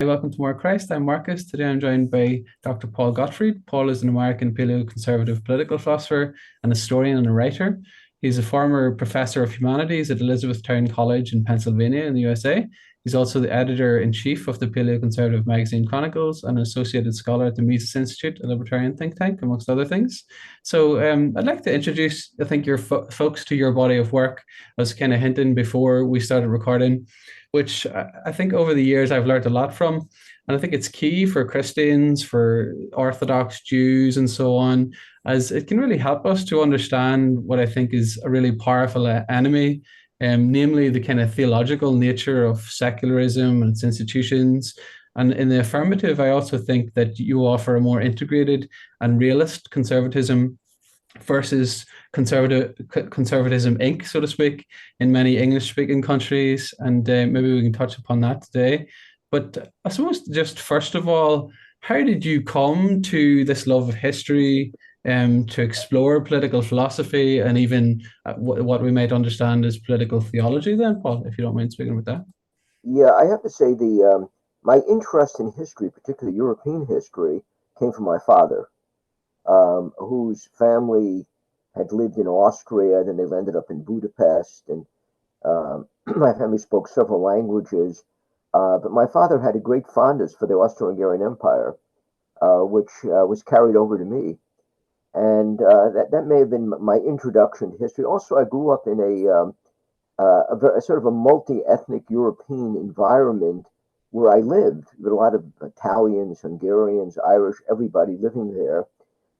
Welcome to More Christ. I'm Marcus. Today I'm joined by Dr. Paul Gottfried. Paul is an American paleoconservative political philosopher, an historian, and a writer. He's a former professor of humanities at Elizabethtown College in Pennsylvania in the USA. He's also the editor-in-chief of the paleoconservative magazine Chronicles and an associated scholar at the Mises Institute, a libertarian think tank, amongst other things. I'd like to introduce, I think, your folks to your body of work. I was kind of hinting before we started recording, which I think over the years I've learned a lot from. And I think it's key for Christians, for Orthodox Jews, and so on, as it can really help us to understand what I think is a really powerful enemy, namely the kind of theological nature of secularism and its institutions. And in the affirmative, I also think that you offer a more integrated and realist conservatism versus conservatism Inc., so to speak, in many English-speaking countries, and maybe we can touch upon that today. But I suppose just first of all, how did you come to this love of history, to explore political philosophy, and even what we might understand as political theology? Then, Paul, if you don't mind speaking with that. Yeah, I have to say my interest in history, particularly European history, came from my father, whose family had lived in Austria, then they landed up in Budapest, and my family spoke several languages. But my father had a great fondness for the Austro-Hungarian Empire, which was carried over to me, and that may have been my introduction to history. Also, I grew up in a sort of a multi-ethnic European environment where I lived with a lot of Italians, Hungarians, Irish, everybody living there.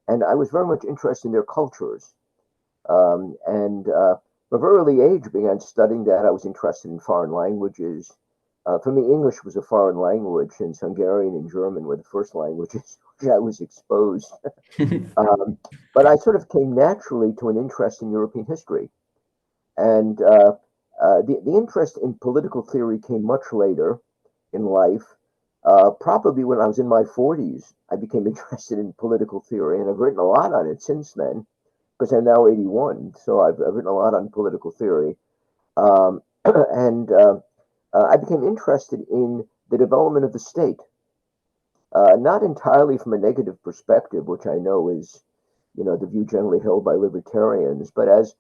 And I was very much interested in their cultures. And from a very early age, began studying that. I was interested in foreign languages. For me, English was a foreign language, since Hungarian and German were the first languages which I was exposed. But I sort of came naturally to an interest in European history. And the interest in political theory came much later in life. Probably when I was in my 40s, I became interested in political theory, and I've written a lot on it since then, because I'm now 81. So I've written a lot on political theory. And I became interested in the development of the state, not entirely from a negative perspective, which I know is, the view generally held by libertarians, but as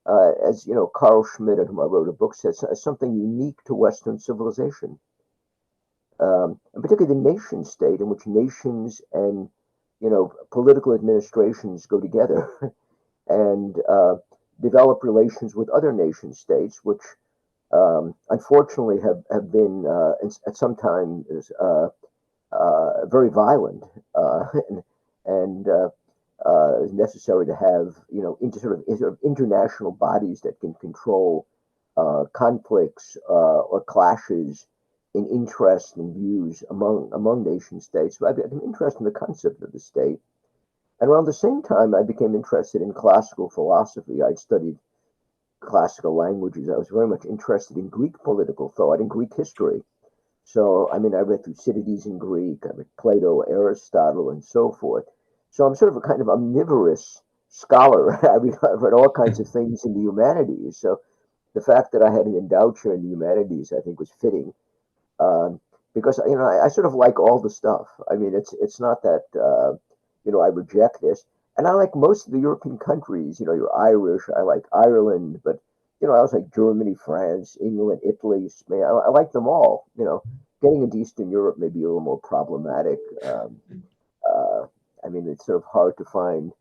Carl Schmitt, whom I wrote a book, says, as something unique to Western civilization, and particularly the nation state, in which nations and political administrations go together and develop relations with other nation states, which unfortunately have been at some times very violent, and is necessary to have sort of international bodies that can control conflicts or clashes in interests and views among nation states. So I became interested in the concept of the state, and around the same time, I became interested in classical philosophy. I'd studied classical languages. I was very much interested in Greek political thought and Greek history. So, I read Thucydides in Greek, I read Plato, Aristotle, and so forth. So I'm sort of a kind of omnivorous scholar. I've read all kinds of things in the humanities. So the fact that I had an endowed chair in the humanities, I think, was fitting, because I sort of like all the stuff. It's not that I reject this, and I like most of the European countries. You're Irish. I like Ireland, but I also like Germany, France, England, Italy, Spain. I like them all. Getting into Eastern Europe may be a little more problematic. It's sort of hard to find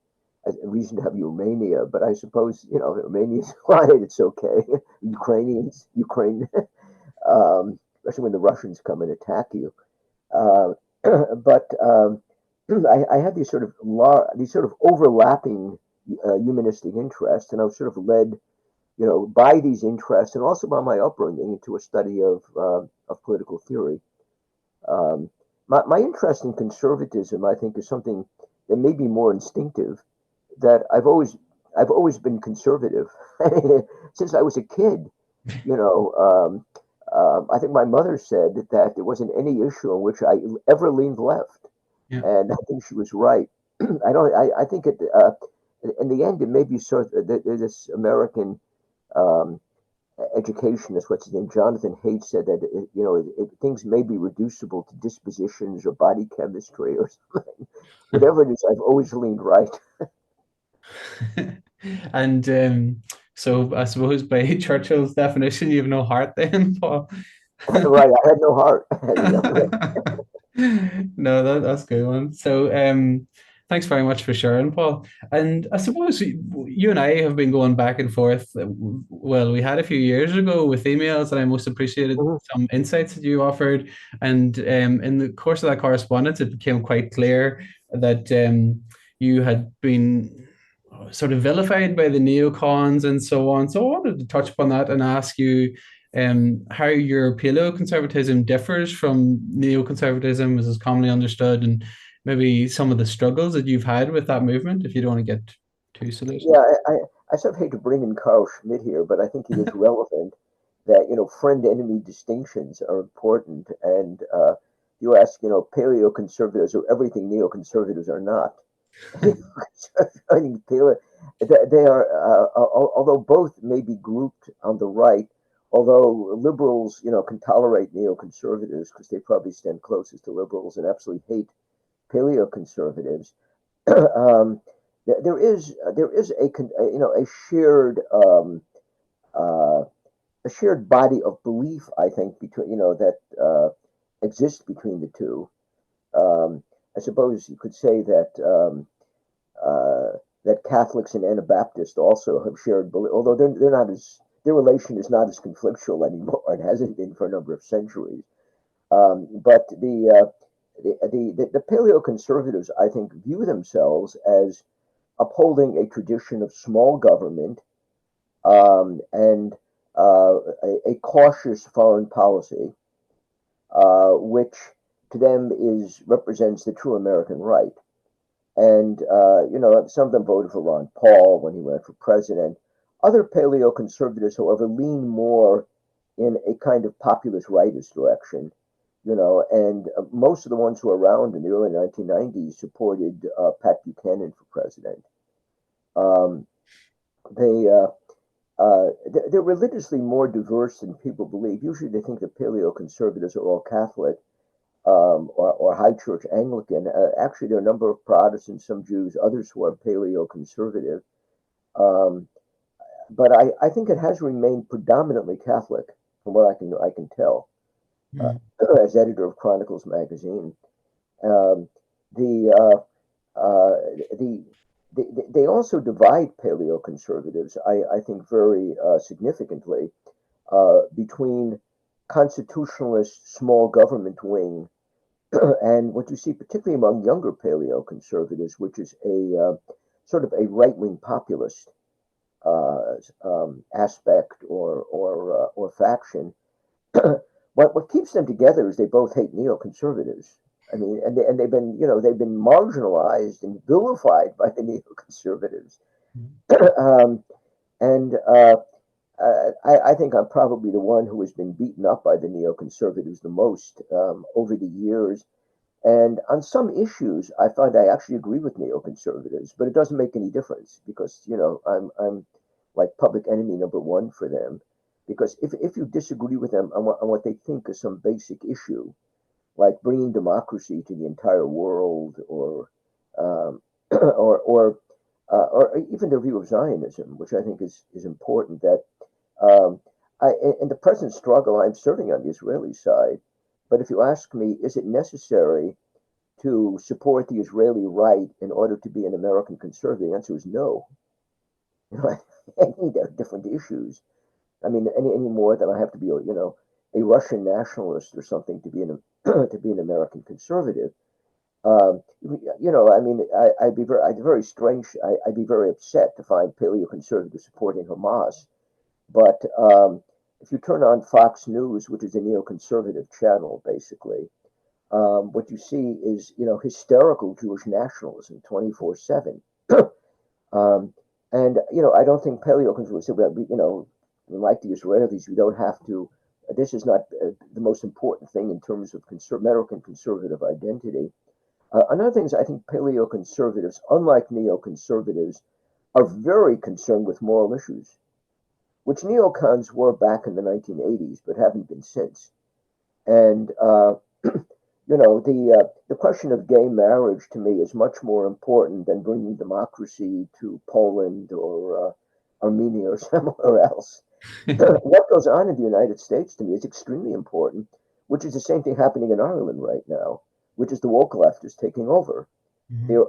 a reason to have Romania, but I suppose, Romania's fine, it's okay. Ukraine, especially when the Russians come and attack you. But I had these sort of overlapping humanistic interests, and I was sort of led, by these interests, and also by my upbringing, into a study of political theory. My interest in conservatism, I think, is something that may be more instinctive. That I've always been conservative since I was a kid. I think my mother said that there wasn't any issue on which I ever leaned left, Yeah. and I think she was right. I think in the end, it may be sort of this American educationist, what's his name, Jonathan Haidt, said that things may be reducible to dispositions or body chemistry or something. Whatever it is, I've always leaned right. And so I suppose by Churchill's definition, you have no heart then, Paul. Right, I had no heart. No, that's a good one. So, thanks very much for sharing, Paul. And I suppose you and I have been going back and forth. Well, we had a few years ago with emails, and I most appreciated Mhm. some insights that you offered. And in the course of that correspondence, it became quite clear that you had been sort of vilified by the neocons and so on. So I wanted to touch upon that and ask you how your paleoconservatism differs from neoconservatism as is commonly understood, and maybe some of the struggles that you've had with that movement, if you don't want to get too Yeah, salacious. I sort of hate to bring in Carl Schmitt here, but I think it is relevant that friend-enemy distinctions are important. And you ask, paleoconservatives or everything neoconservatives are not. I think they are, although both may be grouped on the right, although liberals, can tolerate neoconservatives because they probably stand closest to liberals and absolutely hate paleoconservatives. um, there is a shared uh, a shared body of belief, I think, between that exists between the two. I suppose you could say uh, that Catholics and Anabaptists also have shared belief, although they're not as their relation is not as conflictual anymore. It hasn't been for a number of centuries. But the paleoconservatives, I think, view themselves as upholding a tradition of small government and a cautious foreign policy, which to them represents the true American right. And some of them voted for Ron Paul when he ran for president. Other paleoconservatives, however, lean more in a kind of populist rightist direction. And most of the ones who were around in the early 1990s supported Pat Buchanan for president. Um, they they're religiously more diverse than people believe. Usually, they think that paleoconservatives are all Catholic or High Church Anglican. Actually, there are a number of Protestants, some Jews, others who are paleoconservative. Um, but I think it has remained predominantly Catholic, from what I can tell, uh, Mm. as editor of Chronicles magazine. Um, the uh, uh, the they also divide paleoconservatives, I think, very significantly between constitutionalist small government wing and what you see particularly among younger paleoconservatives, which is a sort of a right-wing populist aspect or faction. What keeps them together is they both hate neoconservatives. I mean, they've been marginalized and vilified by the neoconservatives. um, and I think I'm probably the one who has been beaten up by the neoconservatives the most over the years. And on some issues, I find I actually agree with neoconservatives, but it doesn't make any difference because I'm like public enemy number one for them. Because if you disagree with them on what they think is some basic issue, like bringing democracy to the entire world, um, or even their view of Zionism, which I think is important. That um, in the present struggle, I'm serving on the Israeli side. But if you ask me, is it necessary to support the Israeli right in order to be an American conservative? The answer is no. I think there are different issues. I mean, any more than I have to be, a Russian nationalist or something to be to be an American conservative. I mean, I'd be very strange. I'd be very upset to find paleoconservatives supporting Hamas. But if you turn on Fox News, which is a neoconservative channel, basically, what you see is, hysterical Jewish nationalism 24/7. Um, and, I don't think paleoconservatives say, well, like the Israelis, we don't have to, this is not the most important thing in terms of American conservative identity. Another thing is, I think paleoconservatives, unlike neoconservatives, are very concerned with moral issues. which neocons were back in the 1980s, but haven't been since. And the question of gay marriage to me is much more important than bringing democracy to Poland or Armenia or somewhere else. What goes on in the United States to me is extremely important, which is the same thing happening in Ireland right now, which is the woke left is taking over. Mhm. They're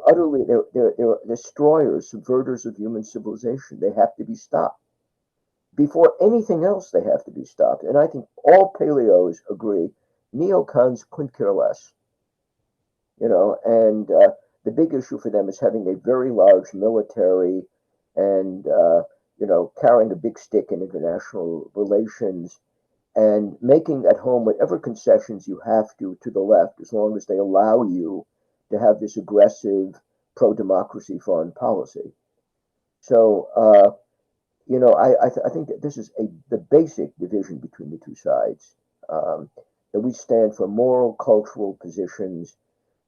destroyers, subverters of human civilization. They have to be stopped. Before anything else, they have to be stopped. And I think all paleos agree, neocons couldn't care less. And the big issue for them is having a very large military and, carrying a big stick in international relations and making at home whatever concessions you have to the left, as long as they allow you to have this aggressive pro-democracy foreign policy. So, I think that this is the basic division between the two sides. That we stand for moral, cultural positions,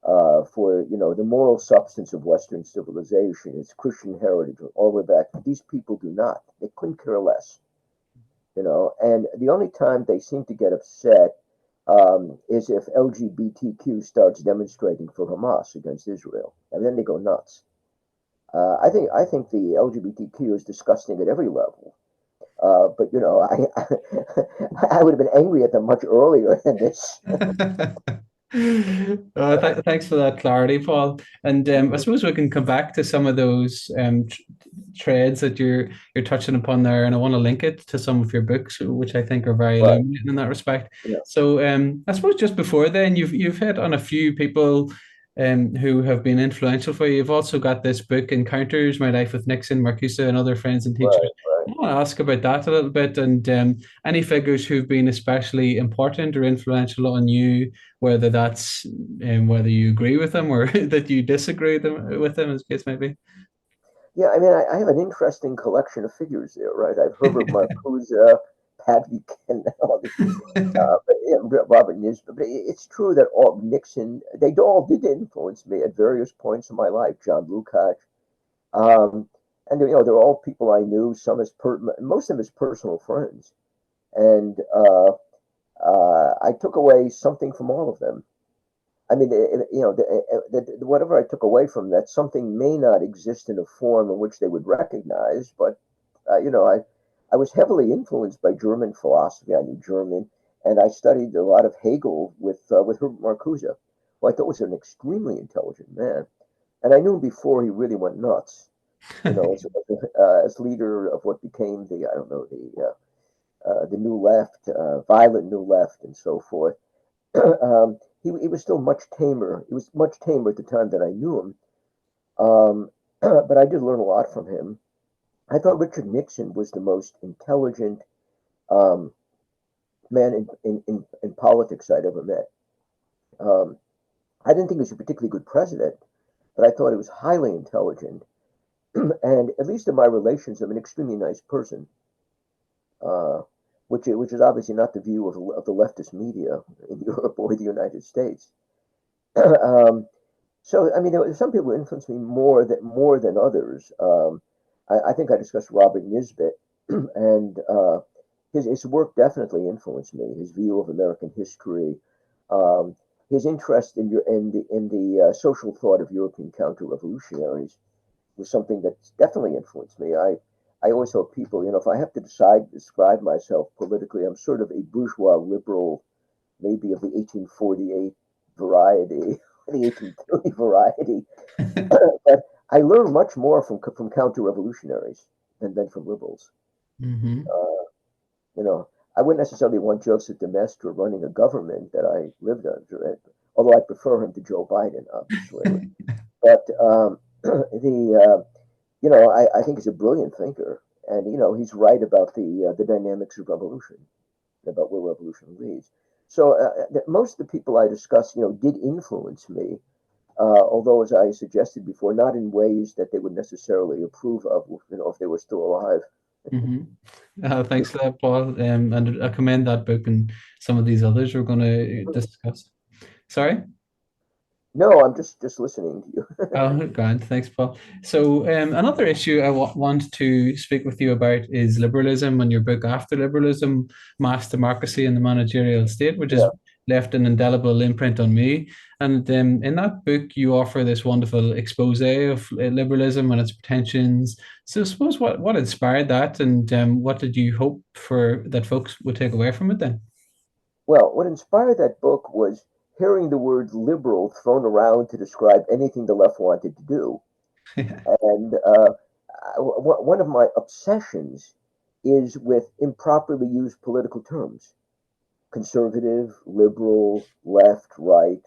for the moral substance of Western civilization, its Christian heritage, all of that. These people do not. They couldn't care less. And the only time they seem to get upset is if LGBTQ starts demonstrating for Hamas against Israel, and then they go nuts. I think the LGBTQ is disgusting at every level. But I would have been angry at them much earlier than this. Thanks for that clarity, Paul. And I Mhm. suppose we can come back to some of those trades that you're touching upon there, and I want to link it to some of your books, which I think are very Right. illuminating in that respect. Yeah. So I suppose just before then, you've hit on a few people who have been influential for you. You've also got this book, Encounters: My Life with Nixon, Marcuse, and Other Friends and Teachers. Right. Right. I want to ask about that a little bit, and any figures who've been especially important or influential on you, whether that's whether you agree with them or that you disagree with them, as the case may be. Yeah. I mean, I have an interesting collection of figures there. Right. I've Herbert Marcuse, Pat Buchanan, all these. But, yeah, Robert Nisbet. But it's true that all Nixon, they all did influence me at various points in my life. John Lukács, and they're all people I knew. Most of them as personal friends, and I took away something from all of them. I mean, whatever I took away from that, something may not exist in a form in which they would recognize, but I was heavily influenced by German philosophy. I knew German, and I studied a lot of Hegel with Herbert Marcuse, who I thought was an extremely intelligent man, and I knew him before he really went nuts. As leader of what became the New Left, violent New Left, and so forth. He was still much tamer. He was much tamer at the time that I knew him. But I did learn a lot from him. I thought Richard Nixon was the most intelligent um, man in politics I'd ever met. Um, I didn't think he was a particularly good president, but I thought he was highly intelligent, and at least in my relations, I'm an extremely nice person. Uh, which is obviously not the view of the leftist media in Europe or the United States. um, So, I mean, some people influenced me more than others. I think I discussed Robert Nisbet, and his work definitely influenced me. His view of American history, um, his interest in the social thought of European counter-revolutionaries was something that definitely influenced me. I always tell people, if I have to describe myself politically, I'm sort of a bourgeois liberal, maybe of the 1848 variety, the 1830 variety. But I learned much more from counter-revolutionaries than from liberals. Hmm. Uh, you know, I wouldn't necessarily want Joseph de Maistre running a government that I lived under, although I prefer him to Joe Biden, obviously. But I think he's a brilliant thinker, and he's right about the dynamics of revolution, about where revolution leads. So most of the people I discuss, did influence me, although, as I suggested before, not in ways that they would necessarily approve of, if they were still alive. Hmm. Thanks for that, Paul. And I commend that book and some of these others we're going to discuss. Sorry? No, I'm just listening to you. Oh, grand. Thanks, Paul. So, another issue I want to speak with you about is liberalism and your book, After Liberalism, Mass Democracy and the Managerial State, which has Yeah. left an indelible imprint on me. And in that book, you offer this wonderful expose of liberalism and its pretensions. So, I suppose what inspired that, and what did you hope for that folks would take away from it then? Well, what inspired that book was hearing the word liberal thrown around to describe anything the left wanted to do. And one of my obsessions is with improperly used political terms: conservative, liberal, left, right.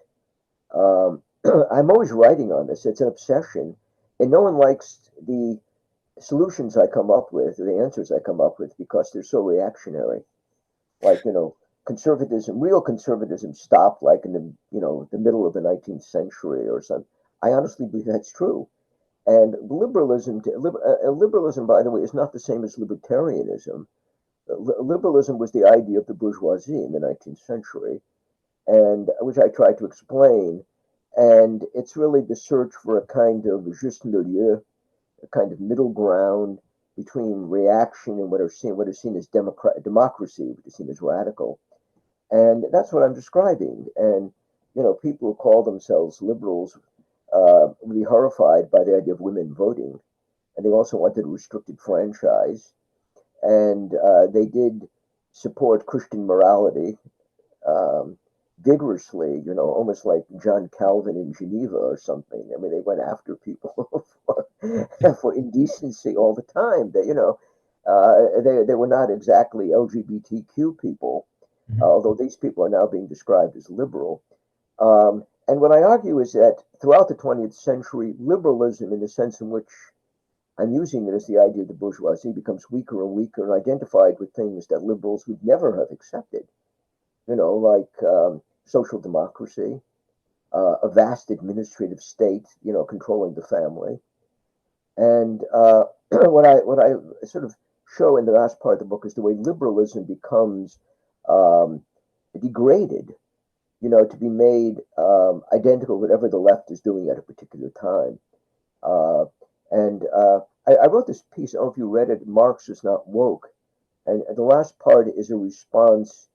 I'm always writing on this. It's an obsession. And no one likes the solutions I come up with, or the answers I come up with, because they're so reactionary. Like, conservatism, real conservatism stopped like in the middle of the 19th century or something. I honestly believe that's true. And liberalism, by the way, is not the same as libertarianism. Liberalism was the idea of the bourgeoisie in the 19th century, and which I tried to explain. And it's really the search for a kind of juste milieu, a kind of middle ground between reaction and what is seen as democracy, which is seen as radical. And that's what I'm describing. And people who call themselves liberals would be horrified by the idea of women voting, and they also wanted a restricted franchise, and they did support Christian morality um, vigorously, almost like John Calvin in Geneva or something. I mean, they went after people for indecency all the time. They were not exactly LGBTQ people, although these people are now being described as liberal. And what I argue is that throughout the 20th century, liberalism, in the sense in which I'm using it as the idea of the bourgeoisie, becomes weaker and weaker and identified with things that liberals would never have accepted, like social democracy, a vast administrative state, controlling the family. And what I sort of show in the last part of the book is the way liberalism becomes um, degraded, to be made identical with whatever the left is doing at a particular time. Uh, and I wrote this piece. I don't know if you read it. Marx is not woke, and the last part is a response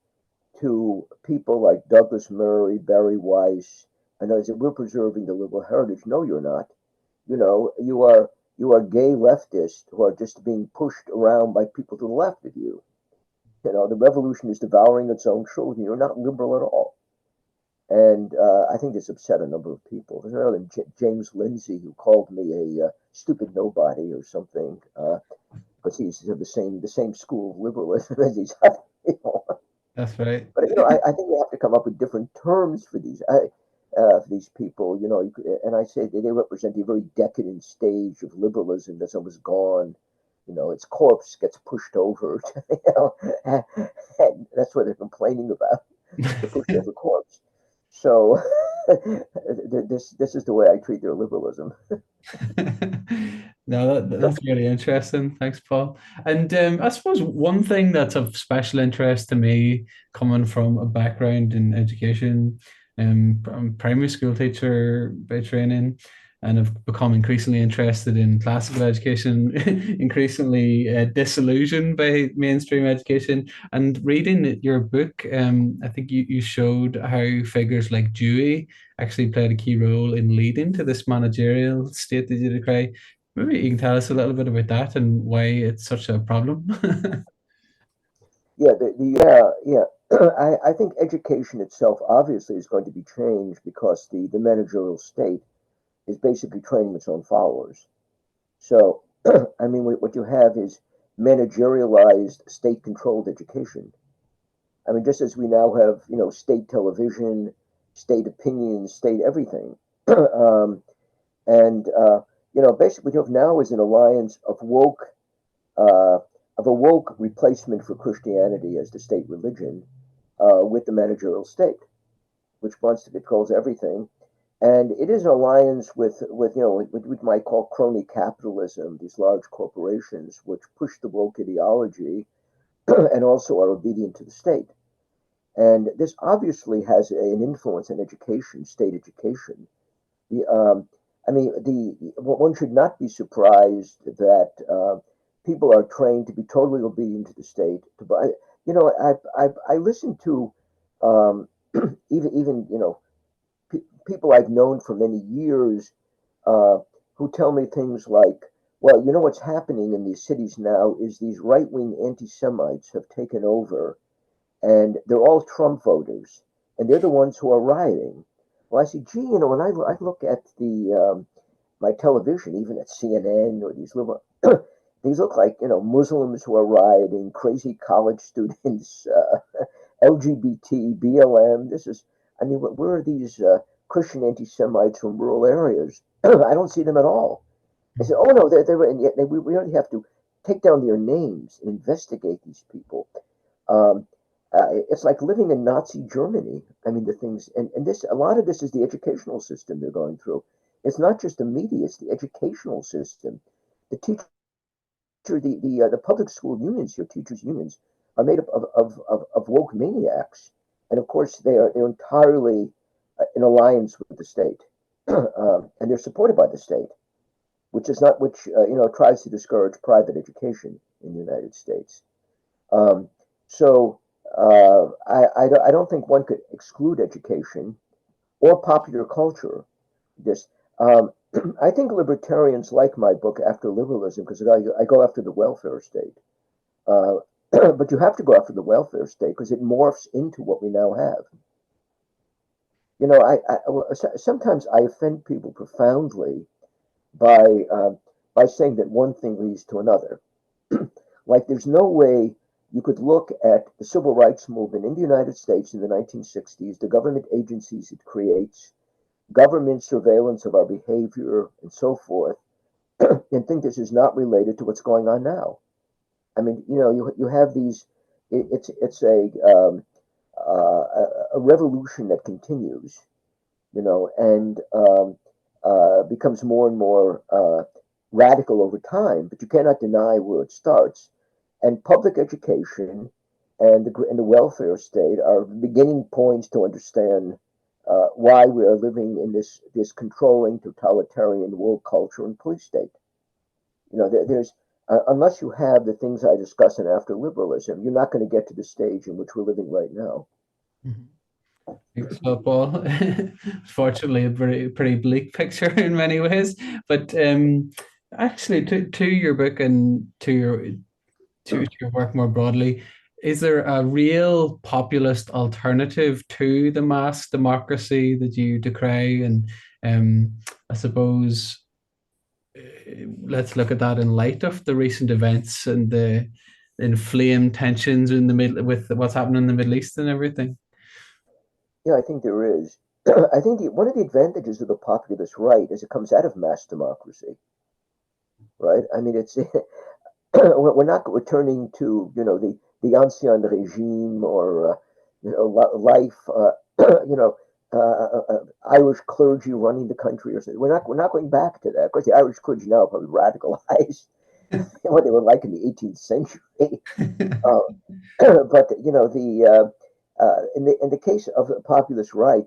to people like Douglas Murray, Barry Weiss, and others that we're preserving the liberal heritage. No, you're not. You are gay leftists who are just being pushed around by people to the left of you. The revolution is devouring its own children. You're not liberal at all. And I think this upset a number of people. There's another James Lindsay who called me a stupid nobody or something, because he's of the same school of liberalism as these other people. That's right. But I think we have to come up with different terms for these people. And I say that they represent a very decadent stage of liberalism that's almost gone. Its corpse gets pushed over. And that's what they're complaining about, the pushed over corpse. So this is the way I treat their liberalism. No, that's really interesting. Thanks, Paul. And I suppose one thing that's of special interest to me, coming from a background in education, I'm a primary school teacher by training, and have become increasingly interested in classical education, increasingly disillusioned by mainstream education. And reading your book, I think you showed how figures like Dewey actually played a key role in leading to this managerial state that you describe. Maybe you can tell us a little bit about that and why it's such a problem. Yeah, yeah. I think education itself obviously is going to be changed because the managerial state is basically training its own followers. So, I mean, what you have is managerialized, state-controlled education. I mean, just as we now have, state television, state opinions, state everything, and basically, what you have now is an alliance uh, of a woke replacement for Christianity as the state religion, with the managerial state, which wants to control everything. And it is an alliance with what we might call crony capitalism, these large corporations which push the woke ideology and also are obedient to the state. And this obviously has an influence on education, state education. The, I mean, one should not be surprised that people are trained to be totally obedient to the state. I listen to um, even people I've known for many years uh, who tell me things like, well, you know what's happening in these cities now is these right-wing anti-Semites have taken over, and they're all Trump voters, and they're the ones who are rioting. Well, I say, gee, when I look at my television, even at CNN or these liberal, these look like Muslims who are rioting, crazy college students, LGBT, BLM. This is, I mean, where are these Christian anti-Semites from rural areas? I don't see them at all. I said, oh no, they're and yet we only have to take down their names and investigate these people. Um, it's like living in Nazi Germany. I mean, the things, and this, a lot of this is the educational system they're going through. It's not just the media; it's the educational system. The teacher, the public school unions, your teachers' unions, are made up of woke maniacs, and of course they're entirely in alliance with the state, and they're supported by the state, which tries to discourage private education in the United States. Um, so I don't think one could exclude education or popular culture. This I think libertarians like my book After Liberalism because I go after the welfare state. Uh, but you have to go after the welfare state because it morphs into what we now have. Sometimes I offend people profoundly by uh, by saying that one thing leads to another. Like there's no way you could look at the civil rights movement in the United States in the 1960s, the government agencies it creates, government surveillance of our behavior, and so forth, and think this is not related to what's going on now. I mean, you have these. It's a revolution that continues, and becomes more and more radical over time. But you cannot deny where it starts. And public education and the welfare state are beginning points to understand why we are living in this controlling totalitarian world culture and police state. There's unless you have the things I discuss in After Liberalism, you're not going to get to the stage in which we're living right now. Mhm. Thanks, Paul. Fortunately, a pretty bleak picture in many ways. But actually, to your book and to your work more broadly, is there a real populist alternative to the mass democracy that you decry? And I suppose let's look at that in light of the recent events and the inflamed tensions in the middle with what's happening in the Middle East and everything. Yeah, I think there is. I think one of the advantages of the populist right is it comes out of mass democracy, right? I mean, it's we're not returning to the ancien regime or life you know Irish clergy running the country or something. We're not going back to that. Of course, the Irish clergy now are probably radicalized what they were like in the 18th century. Uh, but in the case of the populist right,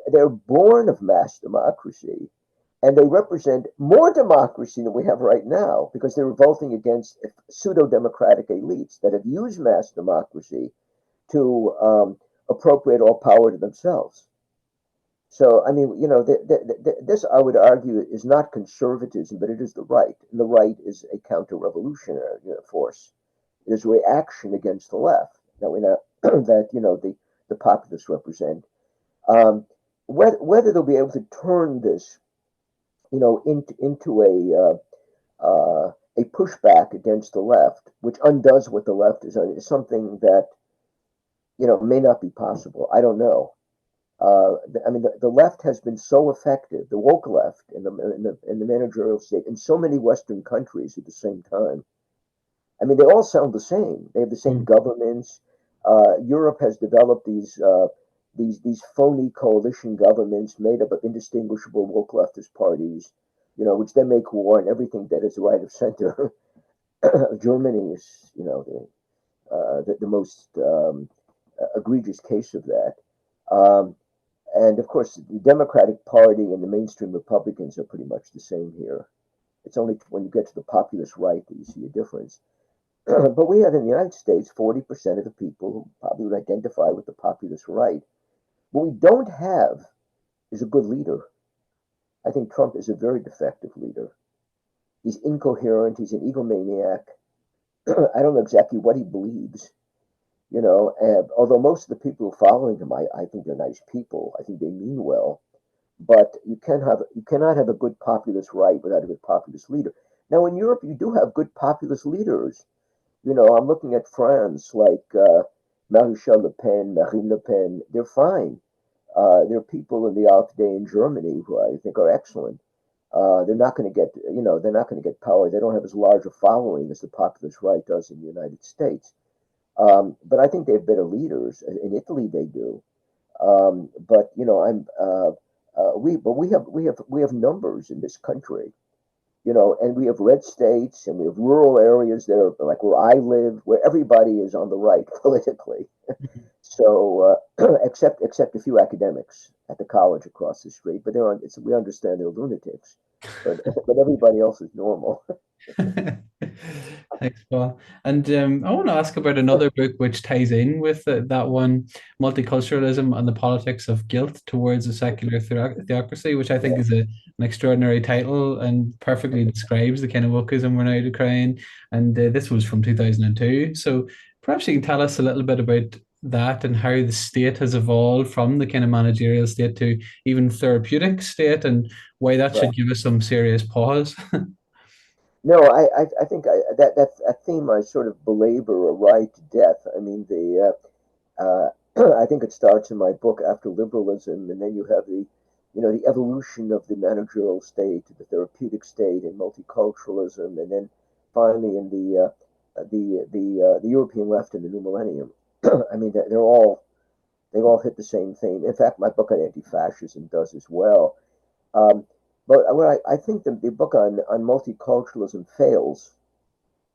they're born of mass democracy, and they represent more democracy than we have right now because they're revolting against pseudo-democratic elites that have used mass democracy to appropriate all power to themselves. So, I mean, this I would argue is not conservatism, but it is the right, and the right is a counter-revolutionary force. It is a reaction against the left that we know that the populists represent. Um, whether they'll be able to turn this into a pushback against the left, which undoes what the left is something that may not be possible. I don't know. I mean, the left has been so effective, the woke left in the managerial state in so many Western countries at the same time. I mean, they all sound the same. They have the same governments. Europe has developed these phony coalition governments made up of indistinguishable woke leftist parties, which then make war on everything that is right of center. Germany is, the most egregious case of that. Um, And of course, the Democratic Party and the mainstream Republicans are pretty much the same here. It's only when you get to the populist right that you see a difference. But we have in the United States 40% of the people who probably would identify with the populist right. What we don't have is a good leader. I think Trump is a very defective leader. He's incoherent. He's an egomaniac. I don't know exactly what he believes, although most of the people who are following him, I think they're nice people. I think they mean well. But you cannot have a good populist right without a good populist leader. Now, in Europe, you do have good populist leaders. I'm looking at France, like Maréchal Le Pen, Marine Le Pen. They're fine. There are people in the AfD in Germany who I think are excellent. They're not going to get, they're not going to get power. They don't have as large a following as the populist right does in the United States. But I think they have better leaders. In Italy, they do. But we have numbers in this country, and we have red states and we have rural areas there, like where I live, where everybody is on the right politically. So, except a few academics at the college across the street, but we understand they're lunatics, but everybody else is normal. Thanks, Paul. And I want to ask about another book which ties in with that one, Multiculturalism and the Politics of Guilt Towards a Secular Theocracy, which I think Yeah, is an extraordinary title and perfectly describes the kind of wokeism we're now decrying. And this was from 2002. So perhaps you can tell us a little bit about that and how the state has evolved from the kind of managerial state to even therapeutic state, and why that right. should give us some serious pause. No, I think that's a theme I sort of belabor right to death. I mean, I think it starts in my book After Liberalism, and then you have the evolution of the managerial state to the therapeutic state and multiculturalism, and then finally in the European left in the new millennium. I mean, they all hit the same theme. In fact, my book on anti-fascism does as well. Um, but what I think the book on multiculturalism fails,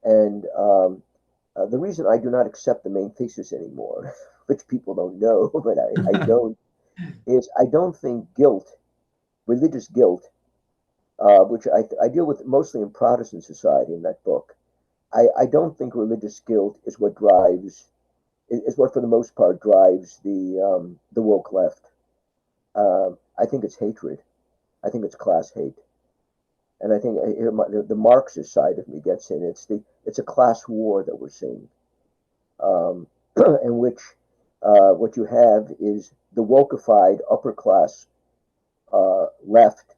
and the reason I do not accept the main thesis anymore, which people don't know, but I don't, is I don't think guilt, religious guilt, which I deal with mostly in Protestant society in that book. I don't think religious guilt is what drives, is what for the most part drives the woke left. I think it's hatred. I think it's class hate. And I think here the Marxist side of me gets in. It's a class war that we're seeing, in which what you have is the wokeified upper class left,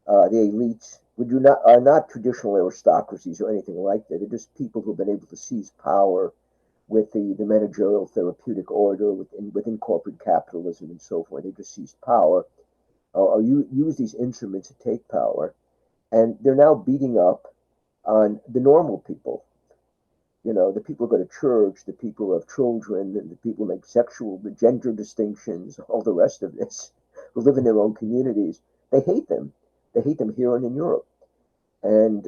the elites, who are not traditional aristocracies or anything like that. They're just people who've been able to seize power with the managerial therapeutic order within corporate capitalism and so forth. They just seized power, or use these instruments to take power, and they're now beating up on the normal people. The people who go to church, the people who have children, the people who make the gender distinctions, all the rest of this, who live in their own communities. They hate them. They hate them here and in Europe. And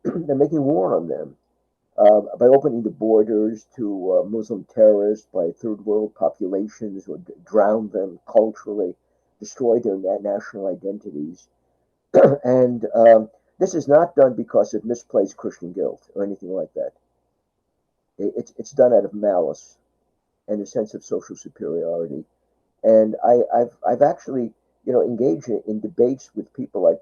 they're making war on them by opening the borders to Muslim terrorists, by third world populations, or drown them culturally, destroy their national identities. And this is not done because of misplaced Christian guilt or anything like that. It's done out of malice and a sense of social superiority. And I've actually engaged in debates with people like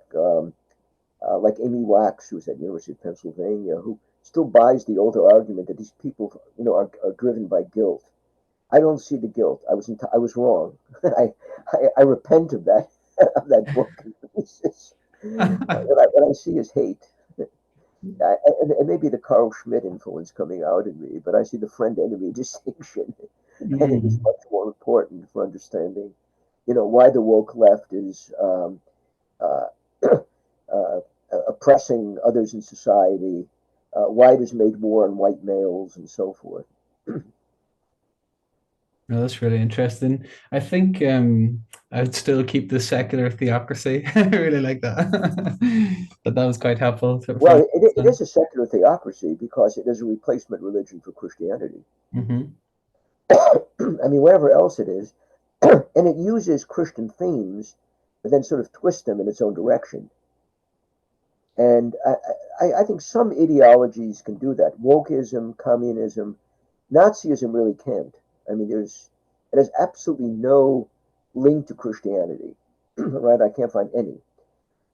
Amy Wax, who's at the University of Pennsylvania, who still buys the older argument that these people are driven by guilt. I don't see the guilt. I was wrong. I repent of that book. What I see is hate. And maybe the Carl Schmitt influence coming out in me, but I see the friend-enemy distinction. I think it's Mm. much more important for understanding, why the woke left is uh, uh, oppressing others in society, why it has made war on white males, and so forth. No, that's really interesting. I think I'd still keep the secular theocracy. I really like that. But that was quite helpful for Well, it understand. is a secular theocracy because it is a replacement religion for Christianity. Hmm. I mean, whatever else it is, and it uses Christian themes, but then sort of twists them in its own direction. And I think some ideologies can do that. Wokeism, communism, Nazism really can't. I mean, it has absolutely no link to Christianity, right? I can't find any.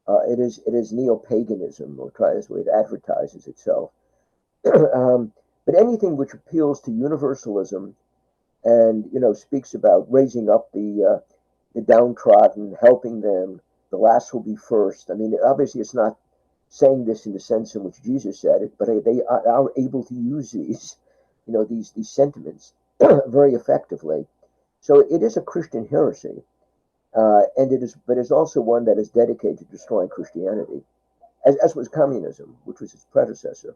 It is neo-paganism, or try this way it advertises itself. But anything which appeals to universalism and speaks about raising up the downtrodden, helping them, the last will be first. I mean, obviously, it's not saying this in the sense in which Jesus said it, but they are able to use these sentiments very effectively. So it is a Christian heresy, but it's also one that is dedicated to destroying Christianity, as was communism, which was its predecessor.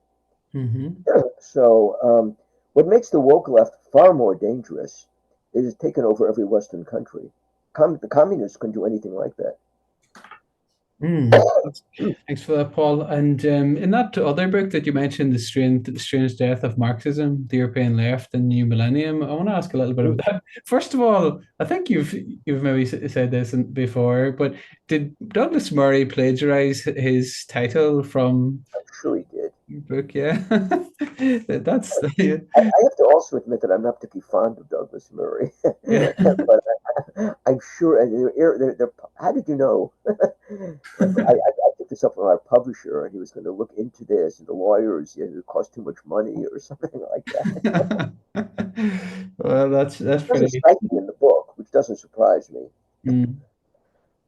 Mm-hmm. So what makes the woke left far more dangerous is it's taken over every Western country. The communists couldn't do anything like that. Thanks for that, Paul. And in that other book that you mentioned, the strange death of Marxism, the European left and New Millennium, I want to ask a little bit about that. First of all, I think you've maybe said this before, but did Douglas Murray plagiarize his title from I'm sure he did. your book? Yeah, that's yeah. I have to also admit that I'm not particularly fond of Douglas Murray, Yeah. but I'm sure. How did you know? I picked this up from our publisher, and he was going to look into this, and the lawyers, it cost too much money or something like that. Well, that's It doesn't pretty. strike me in the book, which doesn't surprise me. Mm.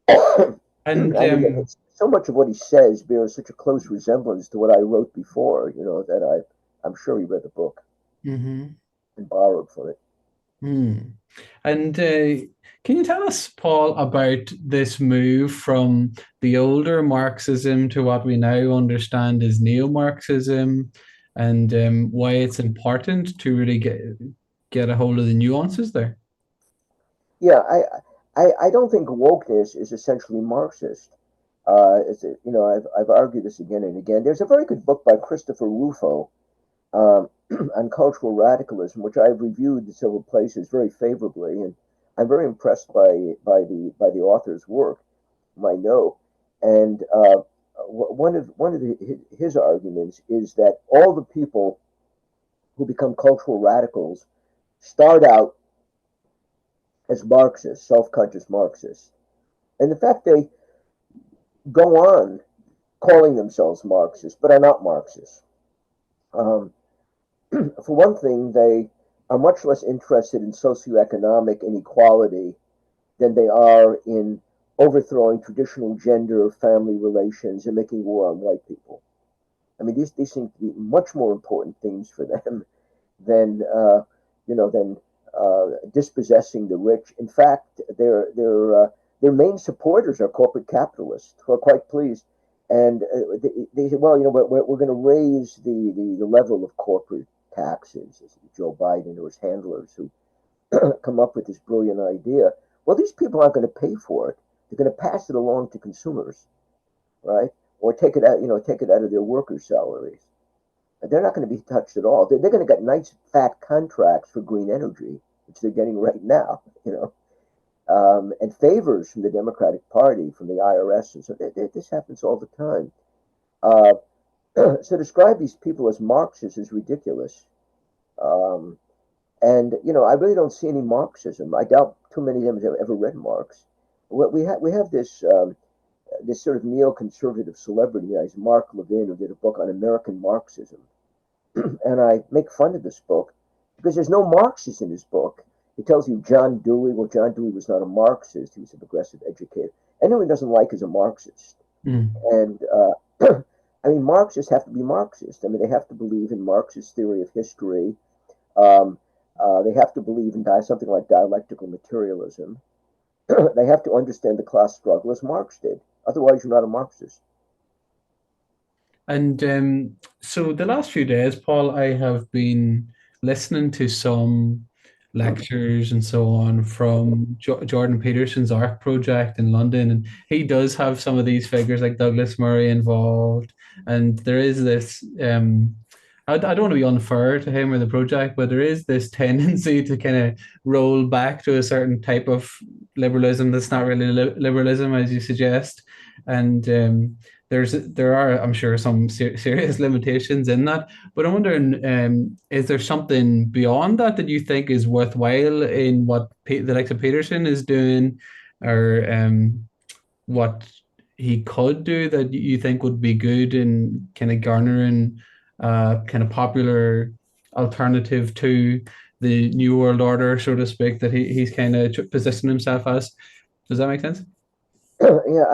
I And mean, so much of what he says bears such a close resemblance to what I wrote before, that I'm sure he read the book mhm. and borrowed from it. And can you tell us, Paul, about this move from the older Marxism to what we now understand as neo-Marxism, and why it's important to really get a hold of the nuances there? Yeah, I don't think wokeness is essentially Marxist. I've argued this again and again. There's a very good book by Christopher Rufo um, on cultural radicalism, which I've reviewed in several places very favorably, and I'm very impressed by the author's work, whom I know. And one of his arguments is that all the people who become cultural radicals start out as Marxists, self-conscious Marxists, and in fact they go on calling themselves Marxists, but are not Marxists. Um, for one thing, they are much less interested in socioeconomic inequality than they are in overthrowing traditional gender family relations and making war on white people. I mean, these seem to be much more important things for them than dispossessing the rich. In fact, their main supporters are corporate capitalists who are quite pleased, and they say, well, we're going to raise the level of corporate taxes. Joe Biden or his handlers who come up with this brilliant idea. Well, these people aren't going to pay for it. They're going to pass it along to consumers, right? Or take it out of their workers' salaries. They're not going to be touched at all. They're going to get nice fat contracts for green energy, which they're getting right now, and favors from the Democratic Party, from the IRS, and so this happens all the time. Uh, so describe these people as Marxists is ridiculous. Um, and I really don't see any Marxism. I doubt too many of them have ever read Marx. We have this sort of neoconservative celebrity, Mark Levin, who did a book on American Marxism. And I make fun of this book because there's no Marxist in this book. He tells you John Dewey. Well, John Dewey was not a Marxist. He was a progressive educator. Anyone he doesn't like is a Marxist. Mm. And I mean, Marxists have to be Marxist. I mean, they have to believe in Marxist theory of history. Um, they have to believe in something like dialectical materialism. They have to understand the class struggle as Marx did. Otherwise, you're not a Marxist. And so the last few days, Paul, I have been listening to some lectures and so on from Jordan Peterson's ARC project in London, and he does have some of these figures like Douglas Murray involved, and there is this I don't want to be unfair to him or the project, but there is this tendency to kind of roll back to a certain type of liberalism that's not really liberalism, as you suggest. And there are, I'm sure, some serious limitations in that. But I'm wondering, is there something beyond that that you think is worthwhile in what the likes of Peterson is doing, or what he could do that you think would be good in kind of garnering kind of popular alternative to the New World Order, so to speak, that he's kind of positioned himself as? Does that make sense? Yeah,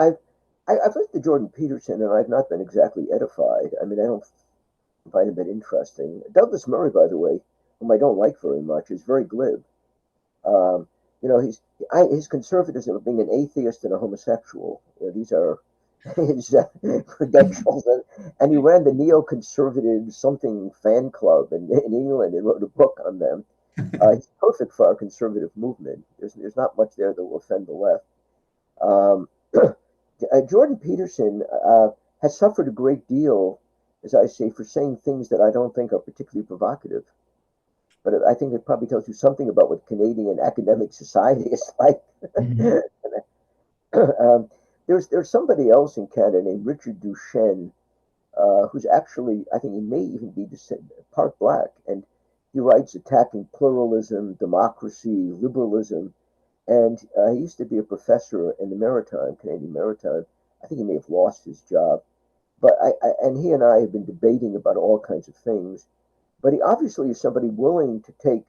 I've listened to Jordan Peterson, and I've not been exactly edified. I mean, I don't find him that interesting. Douglas Murray, by the way, whom I don't like very much, is very glib. Um, you know, his conservatism of being an atheist and a homosexual. You know, these are his credentials, and he ran the neoconservative something fan club in England and wrote a book on them. He's perfect for our conservative movement. There's not much there that will offend the left. Um, Jordan Peterson has suffered a great deal, as I say, for saying things that I don't think are particularly provocative. But I think it probably tells you something about what Canadian academic society is like. Mhm. um, there's somebody else in Canada named Richard Duchesne, who's actually, I think he may even be part black, and he writes attacking pluralism, democracy, liberalism, and he used to be a professor in the Maritime, Canadian Maritime. I think he may have lost his job, but and he and I have been debating about all kinds of things. But he obviously is somebody willing to take,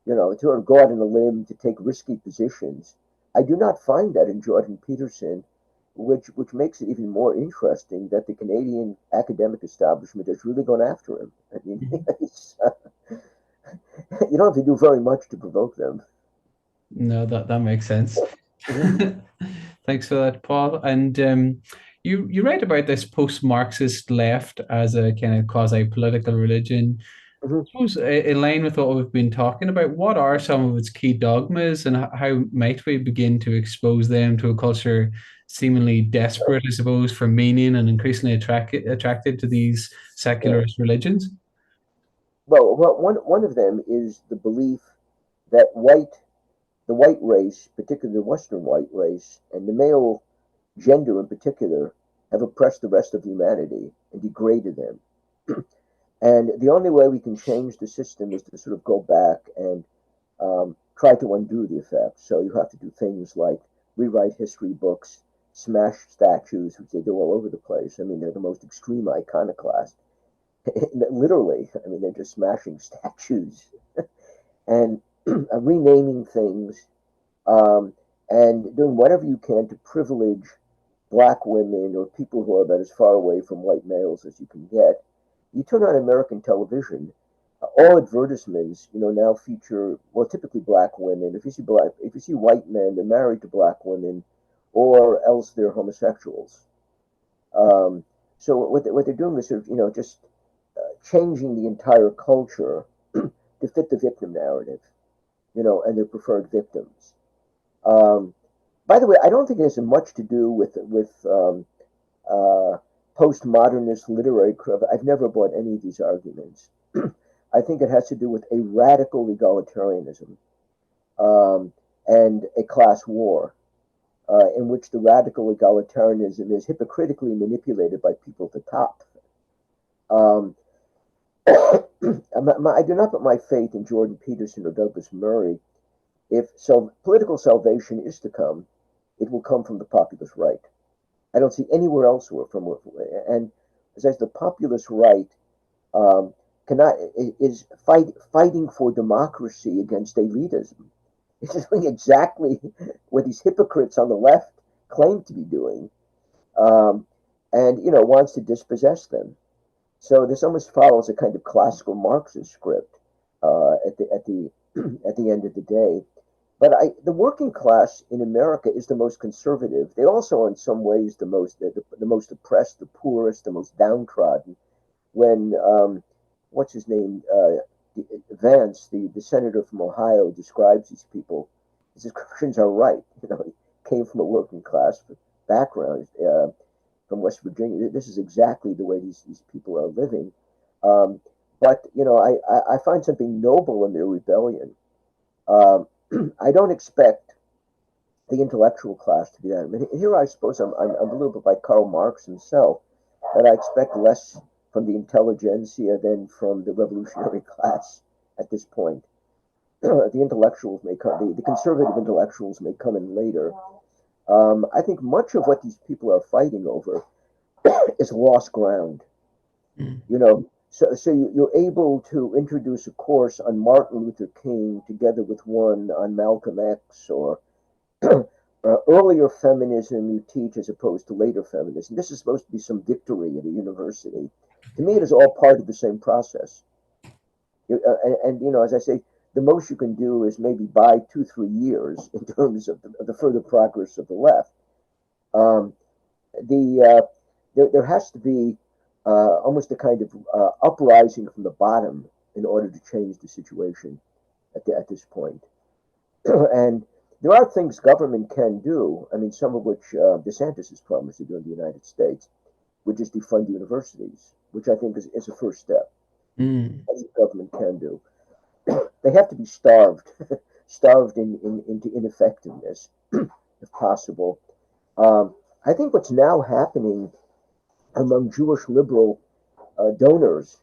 to go out on a limb, to take risky positions. I do not find that in Jordan Peterson, which makes it even more interesting that the Canadian academic establishment has really gone after him. I mean, you don't have to do very much to provoke them. No, that makes sense. Mhm, Thanks for that, Paul. And you write about this post-Marxist left as a kind of quasi-political religion. mhm. I suppose in line with what we've been talking about, what are some of its key dogmas, and how might we begin to expose them to a culture seemingly desperate, I suppose, for meaning and increasingly attracted to these Yeah. secularist religions? Well, one of them is the belief that the white race, particularly the Western white race, and the male gender in particular, have oppressed the rest of humanity and degraded them. And the only way we can change the system is to sort of go back and try to undo the effects. So you have to do things like rewrite history books, smash statues, which they do all over the place. I mean, they're the most extreme iconoclast. Literally, I mean, they're just smashing statues and renaming things, um, and doing whatever you can to privilege black women or people who are about as far away from white males as you can get. You turn on American television, all advertisements, now feature, well, typically black women. If you see white men, they're married to black women, or else they're homosexuals. Um, so what they're doing is sort of, just changing the entire culture to fit the victim narrative, and their preferred victims. Um, by the way, I don't think it has much to do with uh, postmodernist literary curve. I've never bought any of these arguments. I think it has to do with a radical egalitarianism, um, and a class war, in which the radical egalitarianism is hypocritically manipulated by people at the top. Um, I do not put my faith in Jordan Peterson or Douglas Murray. If so, political salvation is to come, it will come from the populist right. I don't see anywhere else where from, and as the populist right um, cannot is fighting for democracy against elitism. It's just doing exactly what these hypocrites on the left claim to be doing, um, and wants to dispossess them. So this almost follows a kind of classical Marxist script at the at the end of the day. But the working class in America is the most conservative. They also, in some ways, the most oppressed, the poorest, the most downtrodden. When what's his name, Vance, the senator from Ohio, describes these people, he says Christians are right. He came from a working class background, from West Virginia. This is exactly the way these people are living. Um, But I find something noble in their rebellion. Um, I don't expect the intellectual class to be that. I mean, here I suppose I'm a little bit like Karl Marx himself, that I expect less from the intelligentsia than from the revolutionary class at this point. The intellectuals may come, the conservative intellectuals may come in later. I think much of what these people are fighting over is lost ground. Mm. You're able to introduce a course on Martin Luther King together with one on Malcolm X, or earlier feminism you teach as opposed to later feminism. This is supposed to be some victory at a university. To me, it is all part of the same process. As I say, the most you can do is maybe buy 2-3 years in terms of the further progress of the left. Um, there has to be almost a kind of uprising from the bottom in order to change the situation at this point. And there are things government can do. I mean, some of which DeSantis has promised to do in the United States, which is defund universities, which I think is a first step, Mm. as the government can do. They have to be starved, starved into ineffectiveness, if possible. Um, I think what's now happening among Jewish liberal donors,